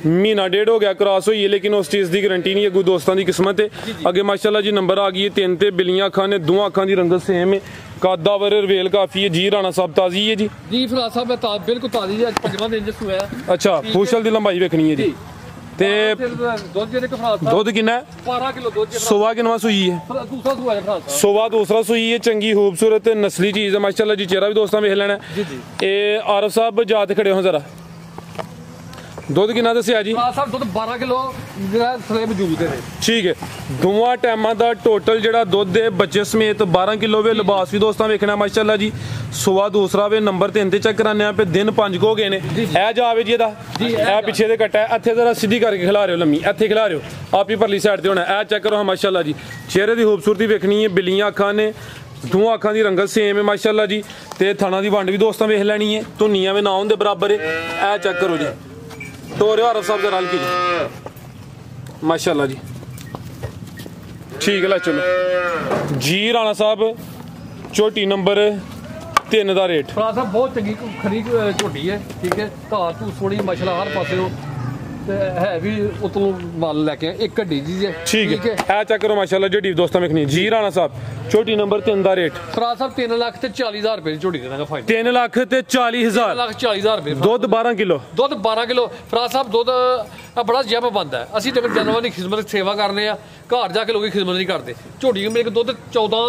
ਮਹੀਨਾ ਡੇਢ ਹੋ ਗਿਆ ਕ੍ਰਾਸ ਹੋਈ ਹੈ ਲੇਕਿਨ ਉਸ ਚੀਜ਼ ਦੀ ਗਾਰੰਟੀ ਨਹੀਂ ਹੈ ਕੋਈ ਦੋਸਤਾਂ ਦੀ ਕਿਸਮਤ ਹੈ ਅੱਗੇ ਮਾਸ਼ਾਅੱਲਾ ਜੀ ਨੰਬਰ ਆ ਗਈ ਹੈ 3 ਤੇ ਬਿੱਲੀਆਂ ਅੱਖਾਂ ਨੇ ਦੋਵਾਂ ਅੱਖਾਂ ਦੀ ਰੰਗਤ ਸੇਮ ਹੈ ਕਾਦਾਵਰ ਰਵੇਲ ਕਾਫੀ ਹੈ ਜੀ ਰਾਣਾ ਸਾਹਿਬ ਤਾਜ਼ੀ ਹੈ ਜੀ ਫਰਾਜ ਸਾਹਿਬ ਮੈਂ ਬਿਲਕੁਲ ਤਾਜ਼ੀ ਹੈ ਅੱਜ 5ਵਾਂ ਦਿਨ ਜਿਸ ਹੋਇਆ ਅੱਛਾ ਫੂਸ਼ਲ ਦੀ ਲੰਬਾਈ ਵੇਖਣੀ ਹੈ ਜੀ ਤੇ ਦੁੱਧ ਜਿਹੜੇ ਕੋ ਫਰਾਜ ਸਾਹਿਬ ਦੁੱਧ ਕਿੰਨਾ ਹੈ 12 ਕਿਲੋ ਦੁੱਧ ਸੁਬਾ ਕਿੰਨਵਾਂ ਸੂਈ ਹੈ ਦੂਸਰਾ ਸੂਆ ਹੈ ਫਰਾਜ ਸਾਹਿਬ ਸੁਬਾ ਦੂਸਰਾ ਸੂਈ ਹੈ ਚੰਗੀ ਖੂਬਸੂਰਤ ਨਸਲੀ ਚੀਜ਼ ਹੈ ਮਾਸ਼ਾਅੱਲਾ ਜੀ ਚਿਹਰਾ ਵੀ ਦੋਸਤਾਂ ਵੇਖ ਲੈਣਾ ਜੀ ਜੀ ਇਹ ਆਰਫ ਸਾਹਿਬ ਜਾ ਤੇ ਖੜੇ ਹੋ ਜ਼ਰਾ ਦੁੱਧ ਕਿੰਨਾ ਦੱਸਿਆ ਜੀ ਫਰਾਜ ਸਾਹਿਬ ਦੁੱਧ 12 ਕਿਲੋ ਜਿਹੜਾ ਥਲੇ ਮੌਜੂਦ ਹੈ ਠੀਕ ਹੈ ਦੋਵਾਂ ਟਾਈਮਾਂ ਦਾ ਟੋਟਲ ਜਿਹੜਾ ਦੁੱਧ ਦੇ ਬੱਚੇ ਸਮੇਤ 12 ਕਿਲੋ ਵੇ ਲਿਬਾਸ ਵੀ ਦੋਸਤਾਂ ਵੇਖਣਾ ਮਾਸ਼ਾਅੱਲਾ ਜੀ ਸੁਬਾ ਦੂਸਰਾ ਵੇ ਨੰਬਰ 3 ਤੇ ਚੈੱਕ ਕਰਾਨੇ ਆ ਪੇ ਦਿਨ 5 ਹੋ ਗਏ ਨੇ ਇਹ ਜਾਵੇ ਜੀ ਇਹਦਾ ਇਹ ਪਿੱਛੇ ਦੇ ਕੱਟਾ ਇੱਥੇ ਜ਼ਰਾ ਸਿੱਧੀ ਕਰਕੇ ਖਿਲਾ ਰਹੇ ਹੋ ਲੰਮੀ ਇੱਥੇ ਖਿਲਾ ਰਹੇ ਹੋ ਆਪ ਹੀ ਪਰਲੀ ਸਾਈਡ ਤੇ ਹੋਣਾ ਇਹ ਚੈੱਕ ਕਰੋ ਮਾਸ਼ਾਅੱਲਾ ਜੀ ਚਿਹਰੇ ਦੀ ਖੂਬਸੂਰਤੀ ਵੇਖਣੀ ਹੈ ਬਿੱਲੀਆਂ ਅੱਖਾਂ ਨੇ ਦੋਵਾਂ ਅੱਖਾਂ ਦੀ ਰੰਗਤ ਸੇਮ ਹੈ ਮਾਸ਼ਾਅੱਲਾ ਜੀ ਤੇ ਥਣਾ ਦੀ ਵੰਡ ਵੀ ਦੋਸਤਾਂ ਵੇਖ ਲੈਣੀ ਹੈ ਧੁੰਨੀਆਂ ਵੀ ਨਾ ਹੋਣ ਦੇ ਬਰਾਬਰ ਹੈ ਇਹ ਚੈੱਕ ਕਰੋ ਜੀ ਤੋਰਿਓ ਆਰਫ ਸਾਹਿਬ ਦਾ ਰਲ ਕੀ ਮਾਸ਼ਾਅੱਲਾ ਜੀ ਠੀਕ ਹੈ ਲੈ ਚਲੋ ਜੀ ਰਾਣਾ ਸਾਹਿਬ ਝੋਟੀ ਨੰਬਰ 3 ਦਾ ਰੇਟ ਫਰਾਜ ਸਾਹਿਬ ਬਹੁਤ ਚੰਗੀ ਖਰੀ ਝੋਟੀ ਹੈ ਠੀਕ ਹੈ ਘਾਹ ਤੂੰ ਸੋਹਣੀ ਮਾਸ਼ਾਅੱਲਾ ਹਰ ਪਾਸਿਓਂ ਤੇ ਹੈ ਵੀ ਉਤੋਂ ਵੱਲ ਲੈ ਕੇ ਇੱਕ ਗੱਡੀ ਜੀ ਠੀਕ ਹੈ ਇਹ ਚੈੱਕ ਕਰੋ ਮਾਸ਼ਾਅੱਲਾ ਜਿਹੜੀ ਦੋਸਤਾਂ ਵੇਖਣੀ ਜੀ ਰਾਣਾ ਸਾਹਿਬ ਝੋਟੀ ਨੰਬਰ 3 ਦਾ ਰੇਟ ਫਰਾਜ ਸਾਹਿਬ 3,40,000 ਰੁਪਏ ਦੀ ਝੋਟੀ ਦੇ ਦਾਂਗਾ ਫਾਈਨਲ 3 ਲੱਖ ਤੇ 40,000 3,40,000 ਰੁਪਏ ਦੁੱਧ 12 ਕਿਲੋ ਦੁੱਧ 12 ਕਿਲੋ ਫਰਾਜ ਸਾਹਿਬ ਦੁੱਧ ਬੜਾ ਜੈਬ ਬੰਦਾ ਹੈ ਅਸੀਂ ਤੇ ਜਾਨਵਰਾਂ ਦੀ ਖਿਦਮਤ ਸੇਵਾ ਕਰਨੇ ਆ ਘਰ ਜਾ ਕੇ ਲੋਕੀ ਖਿਦਮਤ ਨਹੀਂ ਕਰਦੇ ਝੋਟੀ ਮੇਰੇ ਦੁੱਧ 14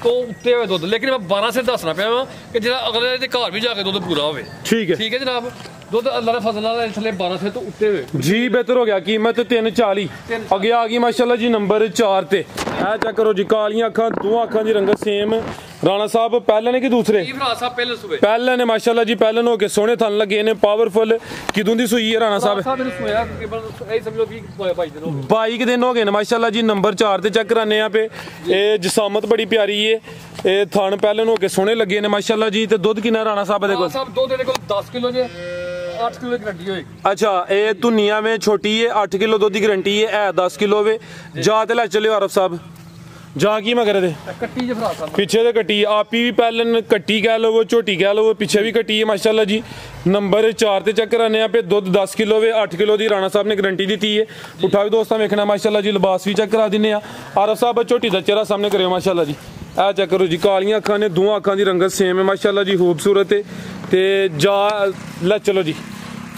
ਤੋਂ ਉੱਤੇ ਹੋਵੇ ਦੁੱਧ ਲੇਕਿਨ ਮੈਂ 12 ਸੇ ਦੱਸਣਾ ਪਿਆ ਵਾਂ ਕਿ ਜਿਹੜਾ ਅਗਲੇ ਦੇ ਘਰ ਵੀ ਜਾ ਕੇ ਦੁੱਧ ਪੂਰਾ ਹੋਵੇ ਠੀਕ ਹੈ ਜਨਾਬ ਦੁੱਧ ਅੱਲਾ ਦੇ ਫਜ਼ਲ ਨਾਲ ਥੱਲੇ 12 ਸੇ ਤੋਂ ਉੱਤੇ ਹੋਵੇ ਜੀ ਬਿਹਤਰ ਹੋ ਗਿਆ ਕੀਮਤ 340 ਅੱਗੇ ਆ ਗਈ ਮਾਸ਼ਾਅੱਲਾ ਜੀ ਨੰਬਰ 4 ਤੇ ਇਹ ਚੈੱਕ ਕਰੋ ਜੀ ਕਾਲੀਆਂ ਅੱਖਾਂ ਦੋਵਾਂ ਅੱਖਾਂ ਦੀ ਰੰਗਤ ਸੇਮ ਰਾਣਾ ਸਾਹਿਬ ਪਹਿਲੇ ਨੇ ਕਿ ਦੂਸਰੇ ਫਰਾਜ ਸਾਹਿਬ ਪਹਿਲੇ ਸੂਏ ਪਹਿਲੇ ਨੇ ਮਾਸ਼ਾਅੱਲਾ ਜੀ ਪਹਿਲੇ ਹੋ ਕੇ ਸੋਹਣੇ ਥਣ ਲੱਗੇ ਨੇ ਪਾਵਰਫੁਲ ਕਿਦੋਂ ਦੀ ਸੂਈ ਹੈ ਰਾਣਾ ਸਾਹਿਬ ਮੈਨੂੰ ਸੋਇਆ ਤਕਰੀਬਨ ਇਹ ਸਮਝੋ 22 ਦਿਨ ਹੋ ਗਏ 22 ਦਿਨ ਹੋ ਗਏ ਨੇ ਮਾਸ਼ਾਅੱਲਾ ਜੀ ਨੰਬਰ 4 ਤੇ ਚੈੱਕ ਕਰਾਨੇ ਆ ਪੇ ਇਹ ਜਸਾਮਤ ਬੜੀ ਪਿਆਰੀ ਏ ਇਹ ਥਣ ਪਹਿਲੇ ਹੋ ਕੇ ਸੋਹਣੇ ਲੱਗੇ ਨੇ ਮਾਸ਼ਾਅੱਲਾ ਜੀ ਤੇ ਦੁੱਧ ਕਿੰਨਾ ਰਾਣਾ ਸਾਹਿਬ ਦੇ ਕੋਲ ਸਾਹਿਬ ਦੁੱਧ ਦੇ ਕੋਲ 10 ਕਿਲੋ ਜੇ 8 ਕਿਲੋ ਦੀ ਗਰੰਟੀ ਹੋਏਗੀ ਅੱਛਾ ਇਹ ਧੁੰਨੀਆਂ ਵੇ ਛੋਟੀ ਏ 8 ਕਿਲੋ ਦੁੱਧ ਦੀ ਗਰੰਟੀ ਏ ਇਹ 10 ਕਿਲੋ ਵੇ ਜਾ ਤੇ ਲੈ ਚੱਲਿਓ ਆਰਫ ਸਾਹਿਬ ਜਾ ਕੀ ਮੈਂ ਕਰੇ ਕੱਟੀ ਜੇ ਫਰਾਜ ਸਾਹਿਬ ਪਿੱਛੇ ਤੇ ਕੱਟੀ ਆਪੀ ਵੀ ਪਹਿਲਨ ਕੱਟੀ ਕਹਿ ਲਵੋ ਝੋਟੀ ਕਹਿ ਲਵੋ ਪਿੱਛੇ ਵੀ ਕੱਟੀ ਹੈ ਮਾਸ਼ਾਅੱਲਾ ਜੀ ਨੰਬਰ 4 ਤੇ ਚੈੱਕ ਕਰਾਨੇ ਆ ਪੇ ਦੁੱਧ 10 ਕਿਲੋ ਵੇ 8 ਕਿਲੋ ਦੀ ਰਾਣਾ ਸਾਹਿਬ ਨੇ ਗਾਰੰਟੀ ਦਿੱਤੀ ਹੈ ਉਠਾ ਵੀ ਦੋਸਤਾਂ ਵੇਖਣਾ ਮਾਸ਼ਾਅੱਲਾ ਜੀ ਲਿਬਾਸ ਵੀ ਚੈੱਕ ਕਰਾ ਦਿੰਨੇ ਆ ਆਰਫ ਸਾਹਿਬ ਝੋਟੀ ਦਾ ਚਿਹਰਾ ਸਾਹਮਣੇ ਕਰਿਓ ਮਾਸ਼ਾਅੱਲਾ ਜੀ ਇਹ ਚੈੱਕ ਕਰੋ ਜੀ ਕਾਲੀਆਂ ਅੱਖਾਂ ਨੇ ਦੋਵਾਂ ਅੱਖਾਂ ਦੀ ਰੰਗਤ ਸੇਮ ਹੈ ਮਾਸ਼ਾਅੱਲਾ ਜੀ ਖੂਬਸੂਰਤ ਹੈ ਤੇ ਜਾ ਲੈ ਚਲੋ ਜੀ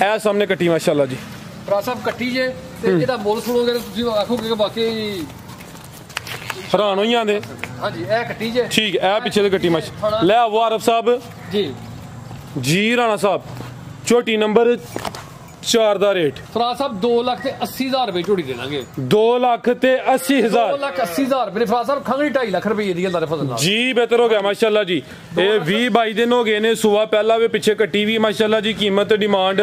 ਇਹ ਸਾਹਮਣੇ ਕੱਟੀ ਮਾਸ਼ਾਅੱਲਾ ਜੀ ਫਰਾਜ ਸਾਹਿਬ ਕੱਟੀ ਜੇ ਤੇ ਇਹਦਾ ਮੁੱਲ ਸੁਣੋਗੇ ਤੁਸੀਂ ਆਖੋਗੇ ਕਿ ਵਾਕਈ ਹੈਰਾਨ ਹੋਈ ਜਾਂਦੇ ਹਾਂਜੀ ਇਹ ਕੱਟੀ ਜੇ ਠੀਕ ਇਹ ਪਿੱਛੇ ਤੇ ਕੱਟੀ ਮਾਸ਼ਾ ਲੈ ਆਓ ਆਰਫ ਸਾਹਿਬ ਜੀ ਜੀ ਰਾਣਾ ਸਾਹਿਬ ਝੋਟੀ ਨੰਬਰ 4 ਦਾ ਰੇਟ ਫਰਾਜ਼ ਸਾਹਿਬ 2,80,000 ਰੁਪਏ ਝੋਟੀ ਦੇ ਦਾਂਗੇ 2,80,000 2,80,000 ਰੁਪਏ ਫਰਾਜ਼ ਸਾਹਿਬ ਖੰਗਣੀ 2.5 ਲੱਖ ਰੁਪਏ ਦੀ ਅੱਲਾ ਦੇ ਫਜ਼ਲ ਨਾਲ ਜੀ ਬਿਹਤਰ ਹੋ ਗਿਆ ਮਾਸ਼ਾਅੱਲਾ ਜੀ ਇਹ 20-22 ਦਿਨ ਹੋ ਗਏ ਨੇ ਸੂਆ ਪਹਿਲਾ ਵੀ ਪਿੱਛੇ ਕੱਟੀ ਵੀ ਮਾਸ਼ਾਅੱਲਾ ਜੀ ਕੀਮਤ ਡਿਮਾਂਡ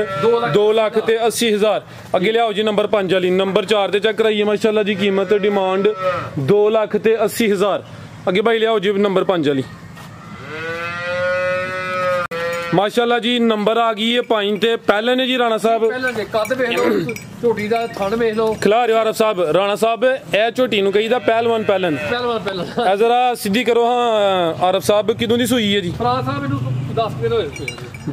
2,80,000 ਅੱਗੇ ਲਿਆਓ ਜੀ ਨੰਬਰ 5 ਵਾਲੀ ਨੰਬਰ 4 ਤੇ ਚੈੱਕ ਕਰਾਈਏ ਮਾਸ਼ਾਅੱਲਾ ਜੀ ਕੀਮਤ ਡਿਮਾਂਡ 2,80,000 ਅੱਗੇ ਭਾਈ ਲਿਆਓ ਜੀ ਨੰਬਰ 5 ਵਾਲੀ ਮਾਸ਼ਾਅੱਲਾ ਜੀ ਨੰਬਰ ਆ ਗਈ ਹੈ 5 ਤੇ ਪਹਿਲੇ ਨੇ ਜੀ ਰਾਣਾ ਸਾਹਿਬ ਪਹਿਲਾਂ ਦੇ ਕੱਦ ਵੇਖ ਲਓ ਝੋਟੀ ਦਾ ਥਣ ਵੇਖ ਲਓ ਖਿਲਾ ਰਹੇ ਆਰਫ ਸਾਹਿਬ ਰਾਣਾ ਸਾਹਿਬ ਇਹ ਝੋਟੀ ਨੂੰ ਕਹੀਦਾ ਪਹਿਲਵਾਨ ਪਹਿਲਨ ਪਹਿਲਾਂ ਇਹ ਜ਼ਰਾ ਸਿੱਧੀ ਕਰੋ ਹਾਂ ਆਰਫ ਸਾਹਿਬ ਕਿਦੋਂ ਦੀ ਸੂਈ ਹੈ ਜੀ ਫਰਾਜ਼ ਸਾਹਿਬ ਇਹਨੂੰ 10 ਦਿਨ ਹੋਏ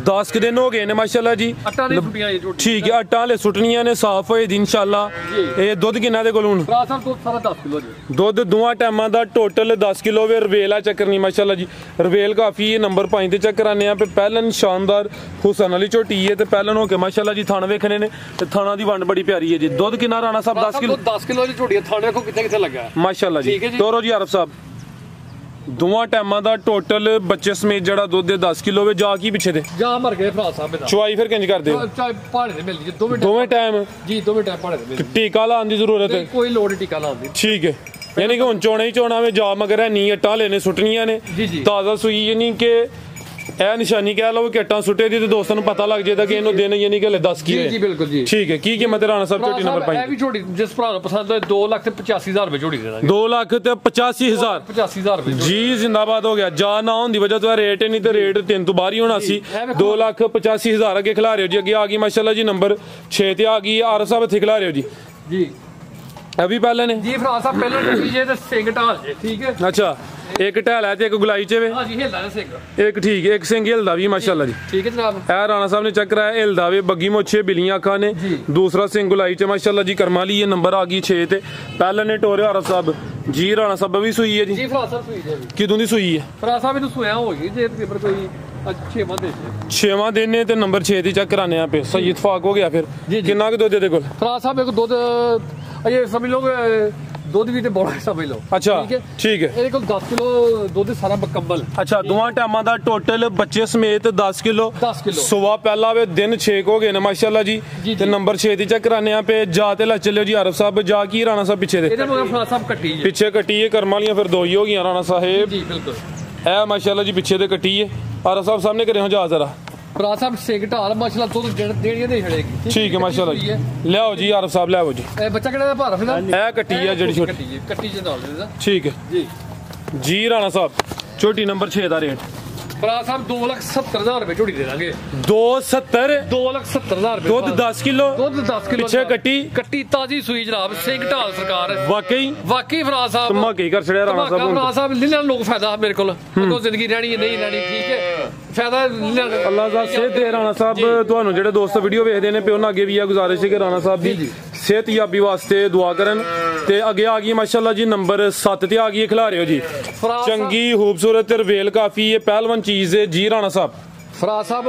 10 ਕੁ ਦਿਨ ਹੋ ਗਏ ਨੇ ਮਾਸ਼ਾਅੱਲਾ ਜੀ ਅੱਟਾਂ ਨਹੀਂ ਟੁੱਟੀਆਂ ਇਹ ਝੋਟੀ ਠੀਕ ਹੈ ਅੱਟਾਂ ਹਲੇ ਸੁੱਟਣੀਆਂ ਨੇ ਸਾਫ਼ ਹੋਏ ਦੀ ਇਨਸ਼ਾਅੱਲਾ ਇਹ ਦੁੱਧ ਕਿੰਨਾ ਦੇ ਕੋਲ ਹੁਣ ਫਰਾਜ਼ ਸਾਹਿਬ ਦੁੱਧ ਸਾਰਾ 10 ਕਿਲੋ ਜੀ ਦੁੱਧ ਦੋਵਾਂ ਟਾਈਮਾਂ ਦਾ ਟੋਟਲ 10 ਕਿਲੋ ਵੇ ਰਵੇਲ ਆ ਚੱਕਰ ਨਹੀਂ ਮਾਸ਼ਾਅੱਲਾ ਜੀ ਰਵੇਲ ਕਾਫੀ ਹੈ ਨੰਬਰ 5 ਤੇ ਚੈੱਕ ਕਰਾਨੇ ਆ ਪੇ ਪਹਿਲਨ ਸ਼ਾਨਦਾਰ ਹੁਸਨ ਵਾਲੀ ਝੋਟੀ ਹੈ ਤੇ ਪਹਿਲਨ ਹੋ ਕੇ ਮਾਸ਼ਾਅੱਲਾ ਜੀ ਥਣ ਵੇਖਣੇ ਨੇ ਤੇ ਥਾਣਾ ਦੀ ਵੰਡ ਬੜੀ ਪਿਆਰੀ ਹੈ ਜੀ ਦੁੱਧ ਕਿੰਨਾ ਰਾਣਾ ਸਾਹਿਬ 10 ਕਿਲੋ 10 ਕਿਲੋ ਦੀ ਝੋਟੀ ਥਣ ਵੇਖੋ ਕਿੱਥੇ ਲੱਗਾ ਮਾਸ਼ਾਅੱਲਾ ਜੀ ਤੋਰੋ ਜੀ ਆਰਫ ਸਾਹਿਬ ਦੋਵਾਂ ਟਾਈਮਾਂ ਦਾ ਟੋਟਲ ਬੱਚੇ ਸਮੇਤ ਜਿਹੜਾ ਦੁੱਧ ਦੇ 10 ਕਿਲੋ ਵੇ ਜਾ ਕੀ ਪਿੱਛੇ ਦੇ ਜਾ ਮਰ ਗਏ ਫਰਾਜ਼ ਸਾਹਿਬ ਦਾ ਚੁਆਈ ਫਿਰ ਕਿੰਜ ਕਰਦੇ ਹੋ ਚਾਹੇ ਪਹਾੜੇ ਦੇ ਮਿਲ ਜੀ ਦੋਵੇਂ ਟਾਈਮ ਜੀ ਦੋਵੇਂ ਟਾਈਮ ਪਹਾੜੇ ਦੇ ਮਿਲ ਟੀਕਾ ਲਾਉਣ ਦੀ ਜ਼ਰੂਰਤ ਹੈ ਕੋਈ ਲੋੜ ਨਹੀਂ ਟੀਕਾ ਲਾਉਣ ਦੀ ਠੀਕ ਹੈ ਯਾਨੀ ਕਿ ਹੁਣ ਚੋਣਾ ਹੀ ਚੋਣਾ ਵੇ ਜਾ ਮਗਰ ਹੈ ਨੀ ਅੱਟਾਂ ਲੈਣੇ ਸੁੱਟਣੀਆਂ ਨੇ ਤਾਜ਼ਾ ਸੂਈ ਯਾਨੀ ਕਿ ਇਹ ਨਿਸ਼ਾਨੀ ਕਹਿ ਲਓ ਕਿ ਅੱਟਾਂ ਸੁੱਟੇ ਦੀ ਤੇ ਦੋਸਤਾਂ ਨੂੰ ਪਤਾ ਲੱਗ ਜਾਏਗਾ ਕਿ ਇਹਨੂੰ ਦਿਨ ਯਾਨੀ ਕਿ ਹਲੇ 10 ਕੀ ਹੈ ਜੀ ਬਿਲਕੁਲ ਜੀ ਠੀਕ ਹੈ ਕੀ ਕੀਮਤ ਰਾਣਾ ਸਾਹਿਬ ਝੋਟੀ ਨੰਬਰ 5 ਇਹ ਵੀ ਝੋਟੀ ਜਿਸ ਭਰਾ ਨੂੰ ਪਸੰਦ ਹੋਏ 2,85,000 ਰੁਪਏ ਝੋਟੀ ਦੇ ਦਾਂਗੇ 2,85,000 85,000 ਰੁਪਏ ਜੀ ਜ਼ਿੰਦਾਬਾਦ ਹੋ ਗਿਆ ਜਾ ਨਾ ਹੋਣ ਦੀ ਵਜ੍ਹਾ ਤੋਂ ਰੇਟ ਨਹੀਂ ਤੇ ਰੇਟ 3 ਤੋਂ ਬਾਹਰ ਹੀ ਹੋਣਾ ਸੀ 2,85,000 ਅੱਗੇ ਖਿਲਾ ਰਹੇ ਹੋ ਜੀ ਅੱਗੇ ਆ ਗਈ ਮਾਸ਼ਾਅੱਲਾ ਜੀ ਨੰਬਰ 6 ਤੇ ਆ ਗਈ ਆਰ ਸਾਹਿਬ ਇੱਥੇ ਖਿਲਾ ਰਹੇ ਹੋ ਜੀ ਅਭੀ ਪਹਿਲੇ ਨੇ ਜੀ ਫਰਾਜ਼ ਸਾਹਿਬ ਪਹਿਲਾਂ ਟੱਟੀ ਜੇ ਤੇ ਸਿੰਘ ਢਾਲ ਜੇ ਠੀਕ ਹੈ ਅੱਛਾ ਇੱਕ ਢਾਲ ਹੈ ਤੇ ਇੱਕ ਗੁਲਾਈ ਚ ਵੇ ਹਾਂ ਜੀ ਹਿਲਦਾ ਹੈ ਸਿੰਘ ਇੱਕ ਠੀਕ ਹੈ ਇੱਕ ਸਿੰਘ ਹਿਲਦਾ ਵੀ ਮਾਸ਼ਾਅੱਲਾ ਜੀ ਠੀਕ ਹੈ ਜਨਾਬ ਇਹ ਰਾਣਾ ਸਾਹਿਬ ਨੇ ਚੈੱਕ ਕਰਾਇਆ ਹਿਲਦਾ ਵੇ ਬੱਗੀ ਮੋਛੇ ਬਿਲੀਆਂ ਅੱਖਾਂ ਨੇ ਦੂਸਰਾ ਸਿੰਘ ਗੁਲਾਈ ਚ ਮਾਸ਼ਾਅੱਲਾ ਜੀ ਕਰਮਾ ਲਈ ਇਹ ਨੰਬਰ ਆ ਗਈ 6 ਤੇ ਪਹਿਲੇ ਨੇ ਟੋਰਿਆ ਆਰਫ ਸਾਹਿਬ ਜੀ ਰਾਣਾ ਸਾਹਿਬ ਵੀ ਸੂਈ ਹੈ ਜੀ ਫਰਾਜ਼ ਸਾਹਿਬ ਸੂਈ ਜੇ ਕਿਦੋਂ ਦੀ ਸੂਈ ਹੈ ਫਰਾਜ਼ ਸਾਹਿਬ ਇਹਨੂੰ ਸੋਇਆ ਹੋ ਗਈ ਜੇ ਪੇਪਰ ਕੋਈ 6ਵਾਂ ਦਿਨ ਨੇ ਤੇ ਨੰਬਰ 6 ਦੀ ਚੈੱਕ ਕਰਾਨੇ ਆ ਪੇ ਸਹੀ ਇਤਫਾਕ ਹੋ ਗਿਆ ਫਿਰ ਕਿੰਨਾ ਕੁ ਦੁੱਧ ਇਹਦੇ ਕੋਲ ਫਰਾਜ਼ ਸਾਹਿਬ ਇੱਕ ਦੁੱਧ ਅਜੇ ਸਮਝ ਲਓ ਦੁੱਧ ਵੀ ਤੇ ਬੜਾ ਸਮਝ ਲਓ ਅੱਛਾ ਠੀਕ ਹੈ ਇਹਦੇ ਕੋਲ 10 ਕਿਲੋ ਦੁੱਧ ਸਾਰਾ ਮੁਕੰਮਲ ਅੱਛਾ ਦੋਵਾਂ ਟਾਈਮਾਂ ਦਾ ਟੋਟਲ ਬੱਚੇ ਸਮੇਤ 10 ਕਿਲੋ ਸਵਾ ਪਹਿਲਾ ਵੇ ਦਿਨ 6 ਹੋ ਗਏ ਨੇ ਮਾਸ਼ਾਅੱਲਾ ਜੀ ਤੇ ਨੰਬਰ 6 ਦੀ ਚੈੱਕ ਕਰਾਨੇ ਆ ਪੇ ਜਾ ਤੇ ਲੈ ਚੱਲਿਓ ਜੀ ਆਰਫ ਸਾਹਿਬ ਜਾ ਕੀ ਰਾਣਾ ਸਾਹਿਬ ਪਿੱਛੇ ਦੇ ਇਹਦੇ ਮਗਰ ਫਰਾਜ਼ ਸਾਹਿਬ ਕੱਟੀ ਹੈ ਪਿੱਛੇ ਕੱਟੀ ਹੈ ਕਰਮ ਵਾਲੀਆਂ ਫਿਰ ਦੋ ਹੀ ਹੋ ਗਈਆਂ ਰਾਣਾ ਸਾਹਿਬ ਜੀ ਬਿਲਕੁਲ ਇਹ ਮਾਸ਼ਾਅੱਲਾ ਜੀ ਪਿੱਛੇ ਤੇ ਕੱਟੀ ਹੈ ਆਰਫ ਸਾਹਿਬ ਸਾਹਮਣੇ ਕਰੇ ਹੋ ਜਾ ਜ਼ਰਾ ਫਰਾਜ਼ ਸਾਹਿਬ ਸਿੰਘ ਢਾਲ ਮਾਸ਼ਾਅੱਲਾ ਦੁੱਧ ਦੇਣੀਆਂ ਦੇ ਛੜੇਗੀ ਠੀਕ ਹੈ ਮਾਸ਼ਾਅੱਲਾ ਜੀ ਲਿਆਓ ਜੀ ਆਰਫ ਸਾਹਿਬ ਲਿਆਓ ਜੀ ਇਹ ਬੱਚਾ ਕਿਹੜਾ ਦਾ ਭਾਰ ਫਿਲਹਾਲ ਇਹ ਕੱਟੀ ਹੈ ਜਿਹੜੀ ਛੋਟੀ ਕੱਟੀ ਜੇ ਨਾਲ ਦੇ ਠੀਕ ਹੈ ਜੀ ਰਾਣਾ ਸਾਹਿਬ ਛੋਟੀ ਨੰਬਰ 6 ਦਾ ਰੇਟ ਫਰਾਜ਼ ਸਾਹਿਬ 2,70,000 ਰੁਪਏ ਝੋਟੀ ਦੇ ਦਾਂਗੇ 2,70,000 ਰੁਪਏ ਦੁੱਧ 10 ਕਿਲੋ ਦੁੱਧ 10 ਕਿਲੋ ਪਿੱਛੇ ਕੱਟੀ ਤਾਜ਼ੀ ਸੂਈ ਜਨਾਬ ਸਿੰਘ ਢਾਲ ਸਰਕਾਰ ਵਾਕਈ ਫਰਾਜ਼ ਸਾਹਿਬ ਧਮਾਕੇ ਕਰ ਛੜਿਆ ਰਾਣਾ ਸਾਹਿਬ ਫਰਾਜ਼ ਸਾਹਿਬ ਲਿਲਣ ਲੋਕ ਫਾਇਦਾ ਮੇਰੇ ਕੋਲ ਉਦੋਂ ਜ਼ਿੰਦਗੀ ਰਹਿਣੀ ਹੈ ਨਹੀਂ ਰਹਿਣੀ ਠੀਕ ਹੈ ਫਾਇਦਾ ਅੱਲਾਹ ਦਾ ਸਿਹਤ ਦੇ ਰਾਣਾ ਸਾਹਿਬ ਤੁਹਾਨੂੰ ਜਿਹੜੇ ਦੋਸਤ ਵੀਡੀਓ ਵੇਖਦੇ ਨੇ ਪਿਓ ਉਹਨਾਂ ਅੱਗੇ ਵੀ ਇਹ ਗੁਜ਼ਾਰਿਸ਼ ਹੈ ਕਿ ਰਾਣਾ ਸਾਹਿਬ ਦੀ ਸਿਹਤ ਯਾਬੀ ਵਾਸਤੇ ਦੁਆ ਕਰਨ ਤੇ ਅੱਗੇ ਆ ਗਈ ਮਾਸ਼ਾਅੱਲਾ ਜੀ ਨੰਬਰ 7 ਤੇ ਆ ਗਈ ਖਿਲਾ ਰਹੇ ਹੋ ਜੀ ਚੰਗੀ ਖੂਬਸੂਰਤ ਰਵੇਲ ਕਾਫੀ ਹੈ ਪਹਿਲਵਾਨ ਚੀਜ਼ ਹੈ ਜੀ ਰਾਣਾ ਸਾਹਿਬ ਫਰਾਜ਼ ਸਾਹਿਬ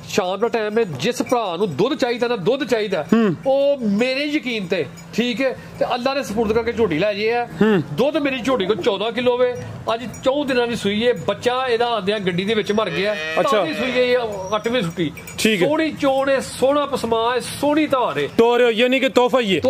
ਸ਼ਾਮ ਦਾ ਟਾਈਮ ਹੈ ਜਿਸ ਭਰਾ ਨੂੰ ਦੁੱਧ ਚਾਹੀਦਾ ਨਾ ਦੁੱਧ ਚਾਹੀਦਾ ਉਹ ਮੇਰੇ ਯਕੀਨ ਤੇ ਠੀਕ ਹੈ ਤੇ ਅੱਲਾ ਨੇ ਸਪੁਰਦ ਕਰਕੇ ਝੋਟੀ ਲੈ ਜੇ ਆ ਦੁੱਧ ਮੇਰੀ ਝੋਟੀ ਕੋ 14 ਕਿਲੋ ਵੇ ਅੱਜ 4 ਦਿਨਾਂ ਦੀ ਸੂਈ ਹੈ ਬੱਚਾ ਇਹਦਾ ਆਂਦਿਆਂ ਗੱਡੀ ਦੇ ਵਿੱਚ ਮਰ ਗਿਆ ਤਾਂ ਦੀ ਸੂਈ ਹੈ 8ਵੀਂ ਸੁੱਟੀ ਸੋਹਣੀ ਚੋਣ ਹੈ ਸੋਹਣਾ ਪਸਮਾ ਹੈ ਸੋਹਣੀ ਧਾਰ ਹੈ ਤੋਰਿਓ ਯਾਨੀ ਕਿ ਤੋਹਫਾ ਹੀ ਹੈ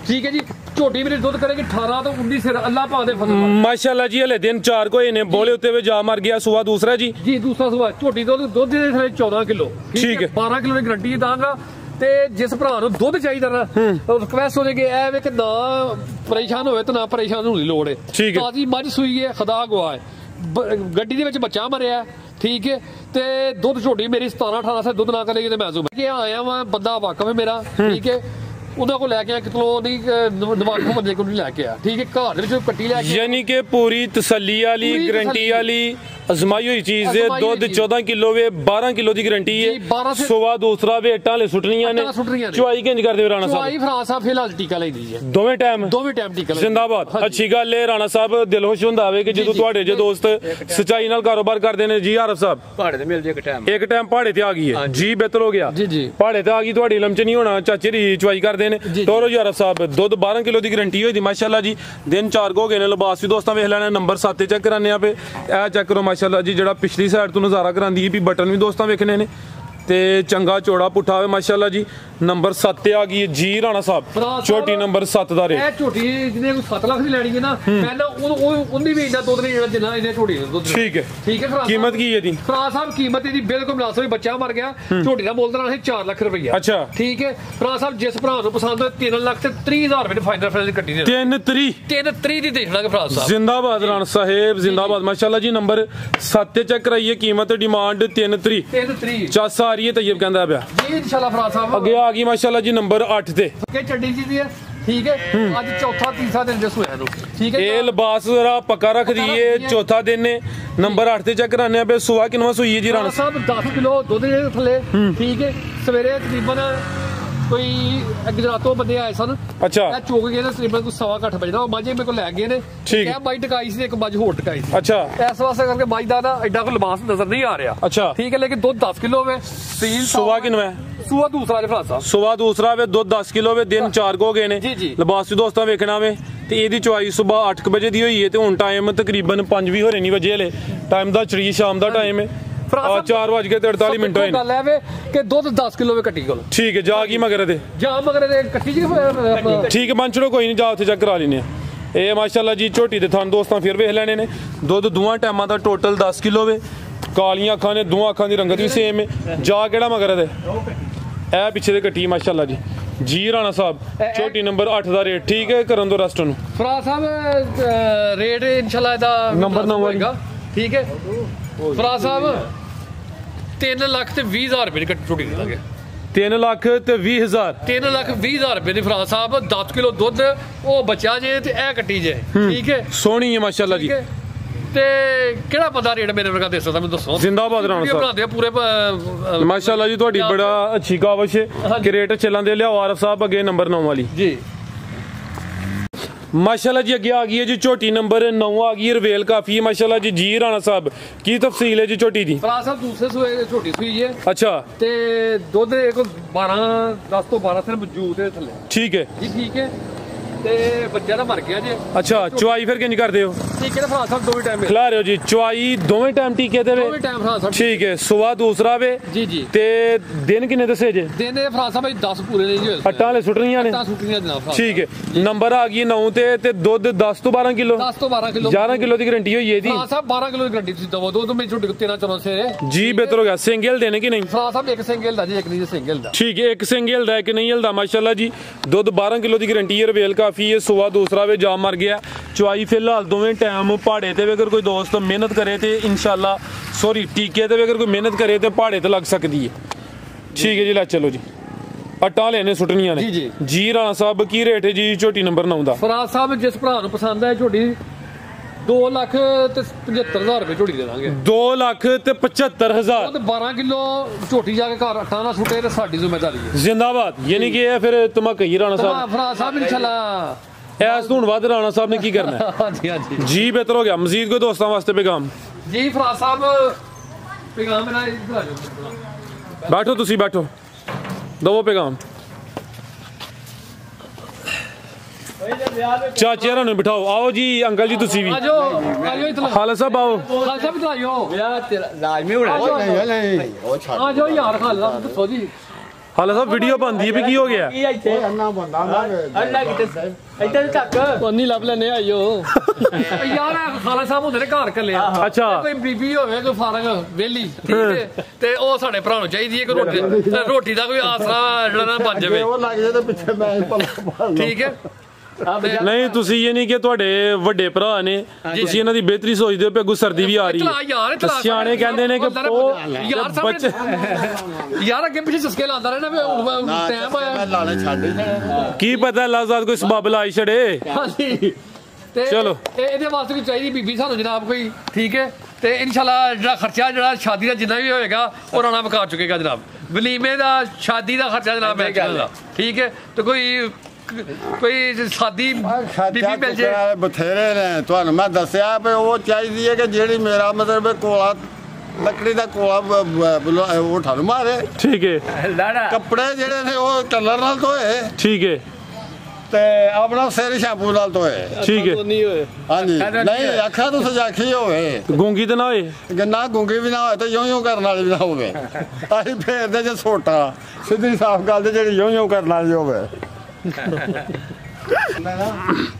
ਠੀਕ ਹੈ ਜੀ ਝੋਟੀ ਮੇਰੇ ਦੁੱਧ ਕਰੇਗੀ 18 ਤੋਂ 19 ਸਿਰ ਅੱਲਾ ਪਾ ਦੇ ਫਜ਼ਲ ਮਾਸ਼ਾਅੱਲਾ ਜੀ ਹਲੇ ਦਿਨ 4 ਕੋਈ ਨੇ ਬੋਲੇ ਉੱਤੇ ਵੀ ਜਾ ਮਰ ਗਿਆ ਸੂਆ ਦੂਸਰਾ ਜੀ ਦੂਸਰਾ ਸੂਆ ਝੋਟੀ ਦੁੱਧ ਦੇ ਥਲੇ 14 ਕਿਲੋ ਠੀਕ ਹੈ 12 ਕਿਲੋ ਦੀ ਗਰੰਟੀ ਦਾਂਗਾ ਤੇ ਜਿਸ ਭਰਾ ਨੂੰ ਦੁੱਧ ਚਾਹੀਦਾ ਨਾ ਰਿਕਵੈਸਟ ਹੋ ਜਾਏਗੀ ਐ ਵੇ ਕਿ ਨਾ ਪਰੇਸ਼ਾਨ ਹੋਵੇ ਤੇ ਨਾ ਪਰੇਸ਼ਾਨ ਹੋਣ ਦੀ ਲੋੜ ਹੈ ਤਾਜ਼ੀ ਮੱਝ ਸੂਈ ਹੈ ਖੁਦਾ ਗਵਾ ਹੈ ਗੱਡੀ ਦੇ ਵਿੱਚ ਬੱਚਾ ਮਰਿਆ ਠੀਕ ਹੈ ਤੇ ਦੁੱਧ ਝੋਟੀ ਮੇਰੀ 17-18 ਸੇ ਦੁੱਧ ਨਾ ਕਰੇਗੀ ਤੇ ਮੈਂ ਆਇਆ ਵਾਂ ਬੰਦਾ ਵਾਕਫ ਹੈ ਮੇਰਾ ਠੀਕ ਹੈ ਉਹਨਾਂ ਕੋਲ ਲੈ ਕੇ ਆ ਕਿਤੋਂ ਨਹੀਂ ਨਵਾਖੋ ਬੰਦੇ ਕੋਲ ਨਹੀਂ ਲੈ ਕੇ ਆ ਠੀਕ ਹੈ ਘਰ ਦੇ ਵਿੱਚ ਕੱਟੀ ਲੈ ਕੇ ਯਾਨੀ ਕਿ ਪੂਰੀ ਤਸੱਲੀ ਵਾਲੀ ਗਰੰਟੀ ਵਾਲੀ ਅਜ਼ਮਾਈ ਹੋਈ ਚੀਜ਼ ਹੈ ਦੁੱਧ 14 ਕਿਲੋ ਵੇ 12 ਕਿਲੋ ਦੀ ਗਰੰਟੀ ਹੈ ਸਵਾ ਦੂਸਰਾ ਵੇ ਅੱਟਾਂ ਲੈ ਸੁੱਟਣੀਆਂ ਨੇ ਚੁਆਈ ਕਿੰਜ ਕਰਦੇ ਰਾਣਾ ਸਾਹਿਬ ਚੁਆਈ ਫਰਾਜ਼ ਸਾਹਿਬ ਫਿਲਹਾਲ ਟੀਕਾ ਲੈਂਦੀ ਹੈ ਦੋਵੇਂ ਟਾਈਮ ਟੀਕਾ ਜ਼ਿੰਦਾਬਾਦ ਅੱਛੀ ਗੱਲ ਹੈ ਰਾਣਾ ਸਾਹਿਬ ਦਿਲ ਖੁਸ਼ ਹੁੰਦਾ ਹੋਵੇ ਕਿ ਜਦੋਂ ਤੁਹਾਡੇ ਜੇ ਦੋਸਤ ਸਚਾਈ ਨਾਲ ਕਾਰੋਬਾਰ ਕਰਦੇ ਨੇ ਜੀ ਆਰਫ ਸਾਹਿਬ ਪਹਾੜੇ ਤੇ ਮਿਲ ਜੇ ਇੱਕ ਟਾਈਮ ਪਹਾੜੇ ਤੇ ਆ ਗਈ ਹੈ ਜੀ ਬਿਹਤਰ ਹੋ ਗਿਆ ਪਹਾੜੇ ਤੇ ਆ ਗਈ ਤੁਹਾਡੀ ਇਲਮ ਚ ਨਹੀਂ ਹੋਣਾ ਚਾਚੇ ਦੀ ਚੁਆਈ ਕਰਦੇ ਨੇ ਤੋਰੋ ਜੀ ਆਰਫ ਸਾਹਿਬ ਦੁੱਧ 12 ਕਿਲੋ ਦੀ ਗਰੰਟੀ ਹੋਈ ਦੀ ਮਾਸ਼ਾਅੱਲਾ ਜੀ ਦਿਨ 4 ਹੋ ਗਏ ਨੇ ਲਿਬਾਸ ਵੀ ਦੋਸਤਾਂ ਵੇਖ ਲੈਣਾ ਨੰਬਰ 7 ਤੇ ਚੈੱਕ ਕਰਾਨੇ ਆ ਪੇ ਇਹ ਚੈੱਕ ਕਰੋ ਮਾਸ਼ਾਅੱਲਾ ਜੀ ਜਿਹੜਾ ਪਿਛਲੀ ਸਾਈਡ ਤੋਂ ਨਜ਼ਾਰਾ ਕਰਾਂਦੀ ਹੈ ਵੀ ਬਟਨ ਵੀ ਦੋਸਤਾਂ ਵੇਖਣੇ ਨੇ ਤੇ ਚੰਗਾ ਚੋੜਾ ਪੁੱਠਾ ਹੋਵੇ ਮਾਸ਼ਾਅੱਲਾ ਜੀ। ਨੰਬਰ 7 ਤੇ ਆ ਗਈ ਜੀ ਰਾਣਾ ਸਾਹਿਬ, ਝੋਟੀ ਨੰਬਰ 7 ਦਾ ਰੇਟ। ਇਹ ਝੋਟੀ ਜਿਹਨੇ ਕੋਈ 7 ਲੱਖ ਦੀ ਲੈਣੀ ਹੈ ਨਾ, ਮੈਂ ਨਾ ਉਹਦੀ ਵੀ ਇੰਨਾ ਦੁੱਧ ਨਹੀਂ ਜਿਹੜਾ ਜਿੰਨਾ ਇਹਨੇ ਝੋਟੀ ਦਾ ਦੁੱਧ। ਠੀਕ ਹੈ ਫਰਾਜ਼ ਕੀਮਤ ਕੀ ਹੈ ਜੀ? ਫਰਾਜ਼ ਸਾਹਿਬ ਕੀਮਤ ਇਹਦੀ ਬਿਲਕੁਲ ਮੁਨਾਸਿਬ, ਬੱਚਾ ਮਰ ਗਿਆ, ਝੋਟੀ ਦਾ ਮੁੱਲ ਦੇਣਾ ਸੀ 4 ਲੱਖ ਰੁਪਈਆ। ਅੱਛਾ ਠੀਕ ਹੈ ਫਰਾਜ਼ ਸਾਹਿਬ, ਜਿਸ ਭਰਾ ਨੂੰ ਪਸੰਦ ਹੋਏ 3 ਲੱਖ ਤੇ 30,000 ਰੁਪਏ ਦੀ ਫਾਈਨਲ ਫਾਈਨਲ ਕੱਟੀ ਦੇ 3 ਦੀ ਦੇਖ ਲਾਂਗੇ ਫਰਾਜ਼ ਸਾਹਿਬ। ਜ਼ਿੰਦਾਬਾਦ ਰਾਣਾ ਸਾਹਿਬ, ਜ਼ਿੰਦਾਬਾਦ ਮਾਸ਼ਾਅੱਲਾ ਜੀ। ਨੰਬਰ 7 ਤੇ ਚੈੱਕ ਕਰਾਈਏ, ਕੀਮਤ ਡਿਮਾਂਡ 3 ਚੱਸ ਆ ਰਹੀ ਹੈ, ਤੈਯਬ ਕਹਿੰਦਾ ਪਿਆ ਜੀ ਇਨਸ਼ਾਅੱਲਾ ਫਰਾਜ਼ ਸਾਹਿਬ। ਅੱਗੇ ਆ ਗਈ ਮਾਸ਼ਾਅੱਲਾ ਜੀ ਨੰਬਰ 8 ਤੇ, ਕਿ ਚੱਡੀ ਜੀ ਹੈ। ਠੀਕ ਹੈ ਅੱਜ ਚੌਥਾ ਤੀਸਰਾ ਦਿਨ ਜੇ ਸੋਇਆ ਨੂੰ। ਠੀਕ ਹੈ ਇਹ ਲਿਬਾਸ ਜ਼ਰਾ ਪੱਕਾ ਰੱਖ ਦਈਏ, ਚੌਥਾ ਦਿਨ ਨੇ। ਨੰਬਰ 8 ਤੇ ਚੈੱਕ ਕਰਾਨੇ ਆ ਬੇ। ਸੁਆ ਕਿੰਨਾ ਸੂਈ ਹੈ ਜੀ ਰਾਣਾ ਸਾਹਿਬ? 10 ਕਿਲੋ ਦੁੱਧ ਦੇ ਥੱਲੇ। ਠੀਕ ਹੈ ਸਵੇਰੇ ਤਕਰੀਬਨ ਕੋਈ ਗੁਜਰਾਤੋਂ ਬੰਦੇ ਆਏ ਸਨ। ਅੱਛਾ ਇਹ ਚੋਕ ਗਏ ਨੇ ਤਕਰੀਬਨ ਕੋਈ 7:15 ਵਜੇ ਦਾ। ਮਾਝੇ ਮੇਰੇ ਕੋਲ ਲੈ ਗਏ ਨੇ। ਠੀਕ ਹੈ ਬਾਈ ਟਕਾਈ ਸੀ, ਇੱਕ ਮੱਝ ਹੋਰ ਟਕਾਈ ਸੀ। ਅੱਛਾ ਇਸ ਵਾਸਤੇ ਕਰਕੇ ਮੱਝ ਦਾ ਨਾ ਐਡਾ ਕੋਈ ਲਿਬਾਸ ਨਜ਼ਰ ਨਹੀਂ ਆ ਰਿਹਾ। ਅੱਛਾ ਠੀਕ ਹੈ ਲੇਕਿਨ ਦੁੱਧ 10 ਕਿਲੋ ਵੇ। ਸੁਆ ਕਿੰਨਾ ਹੈ? ਸੂਆ ਦੂਸਰਾ ਜੇ ਫਰਾਜ਼ ਸਾਹਿਬ। ਸੁਬਾ ਦੂਸਰਾ ਵੇ, ਦੁੱਧ 10 ਕਿਲੋ ਵੇ, ਦਿਨ 4 ਕੋ ਗਏ ਨੇ। ਲਿਬਾਸ ਵੀ ਦੋਸਤਾਂ ਵੇਖਣਾ ਵੇ। ਤੇ ਇਹਦੀ ਚੁਆਈ ਸਵੇਰ 8 ਵਜੇ ਦੀ ਹੋਈ ਹੈ ਤੇ ਹੁਣ ਟਾਈਮ ਤਕਰੀਬਨ 5 ਵੀ ਹੋਰੇ ਨਹੀਂ ਵਜੇ ਹਲੇ। ਟਾਈਮ ਦਾ ਚੜੀ ਸ਼ਾਮ ਦਾ ਟਾਈਮ ਹੈ। 4:48 ਮਿੰਟ ਹੋਏ ਨੇ। ਗੱਲ ਹੈ ਵੇ ਕਿ ਦੁੱਧ 10 ਕਿਲੋ ਵੇ ਕੱਟੀ ਕੋਲ। ਠੀਕ ਹੈ ਜਾ ਗਈ ਮਗਰ ਦੇ ਜਾ ਮਗਰ ਦੇ ਕੱਟੀ ਜੀ। ਠੀਕ ਹੈ ਬਣ ਛੜੋ, ਕੋਈ ਨਹੀਂ, ਜਾ ਉੱਥੇ ਚੈੱਕ ਕਰਾ ਲੈਨੇ ਆ। ਇਹ ਮਾਸ਼ਾਅੱਲਾ ਜੀ ਝੋਟੀ ਦੇ ਥਣ ਦੋਸਤਾਂ ਫਿਰ ਵੇਖ ਲੈਣੇ ਨੇ। ਦੁੱਧ ਦੋਵਾਂ ਟਾਈਮਾਂ ਦਾ ਟੋਟਲ 10 ਕਿਲੋ ਵੇ। ਕਾਲੀਆਂ ਅੱਖਾਂ ਨੇ, ਦੋਵਾਂ ਅੱਖਾਂ ਦੀ ਰੰਗਤ ਵੀ ਸੇਮ ਹੈ। ਜਾ ਕਿਹੜਾ ਮਗਰ ਦੇ? ਇਹ ਪਿੱਛੇ ਦੇ ਕੱਟੀ ਮਾਸ਼ਾਅੱਲਾ ਜੀ ਰਾਣਾ ਸਾਹਿਬ। ਝੋਟੀ ਨੰਬਰ 8 ਦਾ ਰੇਟ। ਠੀਕ ਹੈ ਕਰਨ ਦੋ ਰੈਸਟ ਨੂੰ ਫਰਾਜ਼ ਸਾਹਿਬ। ਰੇਟ ਇਨਸ਼ਾਅੱਲਾ ਇਹਦਾ ਨੰਬਰ 9 ਹੋਏਗਾ। ਠੀਕ ਹੈ ਫਰਾਜ਼ ਸਾਹਿਬ 3 ਲੱਖ ਤੇ 20,000 ਰੁਪਏ ਦੀ ਝੋਟੀ ਦੇ ਦਾਂਗੇ। 3 ਲੱਖ ਤੇ 20,000। 3 ਲੱਖ 20,000 ਰੁਪਏ ਦੀ ਫਰਾਜ਼ ਸਾਹਿਬ। 10 ਕਿਲੋ ਦੁੱਧ ਉਹ ਬੱਚਾ ਜੇ ਤੇ ਇਹ ਕੱਟੀ ਜੇ। ਠੀਕ ਹੈ ਸੋਹਣੀ ਹੈ ਮਾਸ਼ਾਅੱਲਾ ਜੀ। ਤੇ ਕਿਹੜਾ ਬੰਦਾ ਰੇਟ ਮੇਰੇ ਵਰਗਾ ਦੇ ਸਕਦਾ ਮੈਨੂੰ ਦੱਸੋ। ਜ਼ਿੰਦਾਬਾਦ ਰਾਣਾ ਸਾਹਿਬ ਬਣਾਉਂਦੇ ਪੂਰੇ ਮਾਸ਼ਾਅੱਲਾ ਜੀ। ਤੁਹਾਡੀ ਬੜਾ ਅੱਛੀ ਕਾਵਸ਼ ਹੈ ਕਿ ਰੇਟ ਚੱਲਾਂ ਦੇ ਲਿਆਓ। ਆਰਫ ਸਾਹਿਬ ਅੱਗੇ ਨੰਬਰ 9 ਵਾਲੀ ਜੀ माशाल्लाह जी। अगे आ गई है जी झोटी नंबर 9 आ गई है। रवेल काफी है माशाल्लाह जी। जी राणा साहब की तफसील है जी झोटी दी? फराज साहब दूसरे सूए झोटी सूई है। अच्छा ते दुध एक 10 तो 12 दिन मौजूद है थले। ठीक है जी ठीक है। ਤੇ ਬੱਚਾ ਦਾ ਮਰ ਗਿਆ ਜੀ। ਅੱਛਾ ਚੁਆਈ ਫਿਰ ਕਿੰਜ ਕਰਦੇ ਹੋ? ਟੀਕੇ ਦਾ ਫਰਾਜ਼ ਸਾਹਿਬ ਦੋਵੇਂ ਟਾਈਮ ਖਿਲਾ ਰਹੇ ਹੋ ਜੀ? ਚੁਆਈ ਦੋਵੇਂ ਟਾਈਮ ਟੀਕੇ ਦੇ ਵੇ? ਦੋਵੇਂ ਟਾਈਮ ਫਰਾਜ਼ ਸਾਹਿਬ। ਠੀਕ ਹੈ ਸੁਬਾ ਦੂਸਰਾ ਵੇ। ਜੀ ਜੀ। ਤੇ ਦਿਨ ਕਿੰਨੇ ਦੱਸੇ ਜੇ? ਦਿਨ ਇਹ ਫਰਾਜ਼ ਸਾਹਿਬ 10 ਪੂਰੇ ਨੇ ਜੀ। ਅੱਟਾਂ ਵਾਲੇ ਸੁੱਟਣੀਆਂ ਨੇ? ਅੱਟਾਂ ਸੁੱਟਣੀਆਂ ਜਨਾਬ ਫਰਾਜ਼। ਠੀਕ ਹੈ ਨੰਬਰ ਆ ਗਈ 9 ਤੇ ਦੁੱਧ 10 ਤੋਂ 12 ਕਿਲੋ। 10 ਤੋਂ 12 ਕਿਲੋ 11 ਕਿਲੋ ਦੀ ਗਾਰੰਟੀ ਹੋਈ ਹੈ ਇਹਦੀ। ਫਰਾਜ਼ ਸਾਹਿਬ 12 ਕਿਲੋ ਦੀ ਗਾਰੰਟੀ ਤੁਸੀਂ ਦਵੋ। ਦੋ ਮੇਰੀ ਛੋਟੀ 13-14 ਸੇ ਜੀ ਬਿਹਤਰ ਹੋ ਗਿਆ। ਸਿੰਗਲ ਦੇਣੇ ਕਿ ਨਹੀਂ ਫਰਾਜ਼ ਸਾਹਿਬ? ਇੱਕ ਸਿੰਗਲ ਦਾ ਜੀ, ਇੱਕ ਨਹੀਂ ਸਿੰਗਲ ਦਾ। ਠੀਕ ਹੈ ਇੱਕ ਸਿੰਗਲ ਦਾ ਇੱਕ ਨਹੀਂ ਹਲਦਾ ਮਾਸ਼ਾਅੱਲਾ ਜੀ। ਦੁੱਧ 12 ਕਿਲੋ ਦੀ ਗਾਰੰਟੀ ਹੈ। ਰਵੇਲ ਕਾਫੀ ਹੈ। ਸੁਬਾ दूसरा वे जा मर गया। चुआई फिलहाल दोवें टाइम पहाड़े ते अगर कोई दोस्त मेहनत करे तो इंशाल्लाह सॉरी टीके ते अगर कोई मेहनत करे तो पहाड़े ते लग सकती है। ठीक है जी ला चलो जी। अट्टा लेने सुटनियां ने। जी जी राणा साहब की रेट है जी झोटी नंबर 9 दा? फराज साहब जिस भरा नूं पसंद है झोटी 2,75,000 रुपए झोटी दे दांगे। 2,75,000 तो 12 किलो झोटी जाके घर अट्टा ना सुटे तो साडी जिम्मेदारी है। जिंदाबाद। यानी कि फिर धमाका ही राणा साहब। फराज साहब इंशाल्लाह ऐस तो बाद राणा साहब ने की करना है? हाँ जी हाँ जी जी बेहतर हो गया। मजीद कोई दोस्तों वास्ते पैगाम? जी फराज साहब पैगाम मेरा इधर आ जाओ। बैठो तुसी बैठो दो पैगाम। चाचे नु बिठाओ। आओ जी अंकल जी तुसी भी आ जाओ इधर। खाला साहब आओ। खाला साहब इधर आइयो। यार तेरा लाजमी होना आ जाओ यार खाला दसो जी। खाला साहब वीडियो बनती है भी की हो गया? नहीं लभ लेने आइयो यार। खाला साहब होंदे ने घर कल्ले। अच्छा कोई बीबी होवे कोई फारग वेली ठीक है ते ओ साडे भरा नु चाहिदी है कि रोटी दा कोई आसरा जेड़ा ना बन जावे। ਉਹ ਲੱਗ ਜੇ ਤੇ ਪਿੱਛੇ ਮੈਂ ठीक है। ਨਹੀਂ ਤੁਸੀਂ ਇਹ ਨਹੀਂ ਕਿ ਤੁਹਾਡੇ ਵੱਡੇ ਭਰਾ ਨੇ ਤੁਸੀਂ ਇਹਨਾਂ ਦੀ ਬਿਹਤਰੀ ਸੋਚਦੇ ਹੋ ਕਿ ਅੱਗੋਂ ਸਰਦੀ ਵੀ ਆ ਰਹੀ ਹੈ। ਸਿਆਣੇ ਕਹਿੰਦੇ ਨੇ ਕਿ ਉਹ ਬੱਚੇ ਯਾਰ ਅੱਗੇ ਪਿੱਛੇ ਚਸਕੇ ਲਾਉਂਦਾ ਰਹਿਣਾ ਟਾਈਮ ਆਇਆ। ਮੈਂ ਲਾਣੇ ਛੱਡ ਕੀ ਪਤਾ ਲਾਜ਼ਾਦ ਕੋਈ ਸਬਬ ਲਾਈ ਛੜੇ। ਹਾਂਜੀ ਤੇ ਚਲੋ ਇਹਦੇ ਵਾਸਤੇ ਕੋਈ ਚਾਹੀਦੀ ਬੀਬੀ ਸਾਨੂੰ ਜਨਾਬ ਕੋਈ। ਠੀਕ ਹੈ ਤੇ ਇਨਸ਼ਾਅੱਲਾ ਜਿਹੜਾ ਖਰਚਾ ਜਿਹੜਾ ਸ਼ਾਦੀ ਦਾ ਜਿੰਨਾ ਵੀ ਹੋਏਗਾ ਉਹ ਰਾਣਾ ਮੁਕਾ ਚੁੱਕੇਗਾ ਜਨਾਬ। ਵਲੀਮੇ ਦਾ ਸ਼ਾਦੀ ਦਾ ਖਰਚਾ ਜਨਾਬ ਮੈਂ ਕਹਿੰਦਾ। ਠੀਕ ਹੈ ਤੇ ਕੋਈ ਸਾਦੀ ਬੀਬੀ ਮਿਲ ਜੇ ਬਥੇਰੇ ਨੇ। ਤੁਹਾਨੂੰ ਮੈਂ ਦੱਸਿਆ ਵੀ ਉਹ ਚਾਹੀਦੀ ਹੈ ਕਿ ਜਿਹੜੀ ਮੇਰਾ ਮਤਲਬ ਕੋਲਾ ਲੱਕੜੀ ਦਾ ਕੋਲਾ ਉਹ ਠਾਲ ਮਾਰੇ। ਠੀਕ ਹੈ ਕੱਪੜੇ ਜਿਹੜੇ ਨੇ ਉਹ ਕਲਰ ਨਾਲ ਧੋਏ। ਠੀਕ ਹੈ ਤੇ ਆਪਣਾ ਸਿਰ ਸ਼ੈਂਪੂ ਨਾਲ ਧੋਏ। ਠੀਕ ਹੈ ਨਹੀਂ ਹੋਏ ਹਾਂਜੀ ਨਹੀਂ ਅੱਖਾਂ ਤੋਂ ਸਜਾਖੀ ਹੋਵੇ, ਗੂੰਗੀ ਤੇ ਨਾ ਹੋਏ। ਨਾ ਗੁੰਗੀ ਵੀ ਨਾ ਹੋਵੇ ਤੇ ਯੋਂ ਕਰਨ ਵਾਲੀ ਵੀ ਨਾ ਹੋਵੇ। ਅਸੀਂ ਫੇਰਦੇ ਜੇ ਸੋਟਾ ਸਿੱਧੀ ਸਾਫ਼ ਗੱਲ ਤੇ ਜਿਹੜੀ ਯੋਂ ਕਰਨ ਵਾਲੀ ਹੋਵੇ।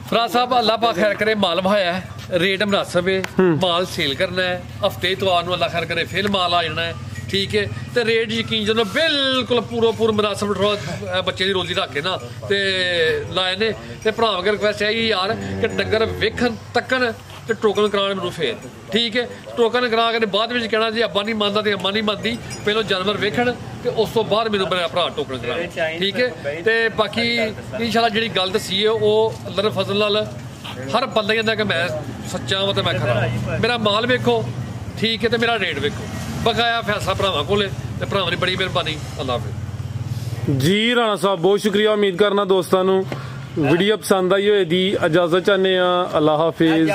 ਫਰਾਜ਼ ਸਾਹਿਬ ਅੱਲਾਹ ਪਾਕ ਖੈਰ ਕਰੇ, ਮਾਲ ਵਹਾਇਆ ਹੈ, ਰੇਟ ਮੁਨਾਸਬ ਹੈ, ਮਾਲ ਸੇਲ ਕਰਨਾ ਹੈ, ਹਫਤੇ ਇਤਵਾਰ ਨੂੰ ਅੱਲਾਹ ਖੈਰ ਕਰੇ ਫਿਰ ਮਾਲ ਆ ਜਾਣਾ ਹੈ, ਠੀਕ ਹੈ। ਤੇ ਰੇਟ ਯਕੀਨ ਜਦੋਂ ਬਿਲਕੁਲ ਪੂਰਾ ਮੁਨਾਸਬ ਬੱਚੇ ਦੀ ਰੋਜ਼ੀ ਰੱਖ ਕੇ ਨਾ ਤੇ ਲਾਏ ਨੇ। ਤੇ ਭਰਾ ਵਗਰ ਰਿਕਵੈਸਟ ਹੈ ਯਾਰ ਕਿ ਡੰਗਰ ਵੇਖਣ ਤੱਕਣ ਤੇ ਟੋਕਨ ਕਰਾਉਣ ਮੈਨੂੰ ਫੇਰ, ਠੀਕ ਹੈ। ਟੋਕਨ ਕਰਾ ਕੇ ਬਾਅਦ ਵਿੱਚ ਕਹਿਣਾ ਜੀ ਅੱਬਾ ਨਹੀਂ ਮੰਨਦਾ ਤੇ ਅੰਮਾ ਨਹੀਂ ਮੰਨਦੀ, ਪਹਿਲਾਂ ਜਾਨਵਰ ਵੇਖਣ ਤੇ ਉਸ ਤੋਂ ਬਾਅਦ ਮੈਨੂੰ ਮੇਰਾ ਭਰਾ ਟੋਕਨ ਕਰਾ, ਠੀਕ ਹੈ। ਤੇ ਬਾਕੀ ਇਨਸ਼ਾਅੱਲਾ ਜਿਹੜੀ ਗੱਲ ਦੱਸੀ ਹੈ ਉਹ ਅੱਲਾਹ ਦੇ ਫਜ਼ਲ ਨਾਲ ਹਰ ਬੰਦਾ ਕਹਿੰਦਾ ਕਿ ਮੈਂ ਸੱਚਾ ਵਾਂ ਤੇ ਮੈਂ ਖਰਾ। ਮੇਰਾ ਮਾਲ ਵੇਖੋ, ਠੀਕ ਹੈ, ਤੇ ਮੇਰਾ ਰੇਟ ਵੇਖੋ, ਬਕਾਇਆ ਫੈਸਲਾ ਭਰਾਵਾਂ ਕੋਲੇ ਤੇ ਭਰਾਵਾਂ ਦੀ ਬੜੀ ਮਿਹਰਬਾਨੀ। ਅੱਲਾਹ ਹਾਫਿਜ਼ ਜੀ। ਰਾਣਾ ਸਾਹਿਬ ਬਹੁਤ ਸ਼ੁਕਰੀਆ। ਉਮੀਦ ਕਰਨਾ ਦੋਸਤਾਂ ਨੂੰ ਵੀਡੀਓ ਪਸੰਦ ਆਈ ਹੋਏ ਦੀ। ਇਜਾਜ਼ਤ ਚਾਹੁੰਦੇ ਆ। ਅੱਲਾਹ ਹਾਫਿਜ਼।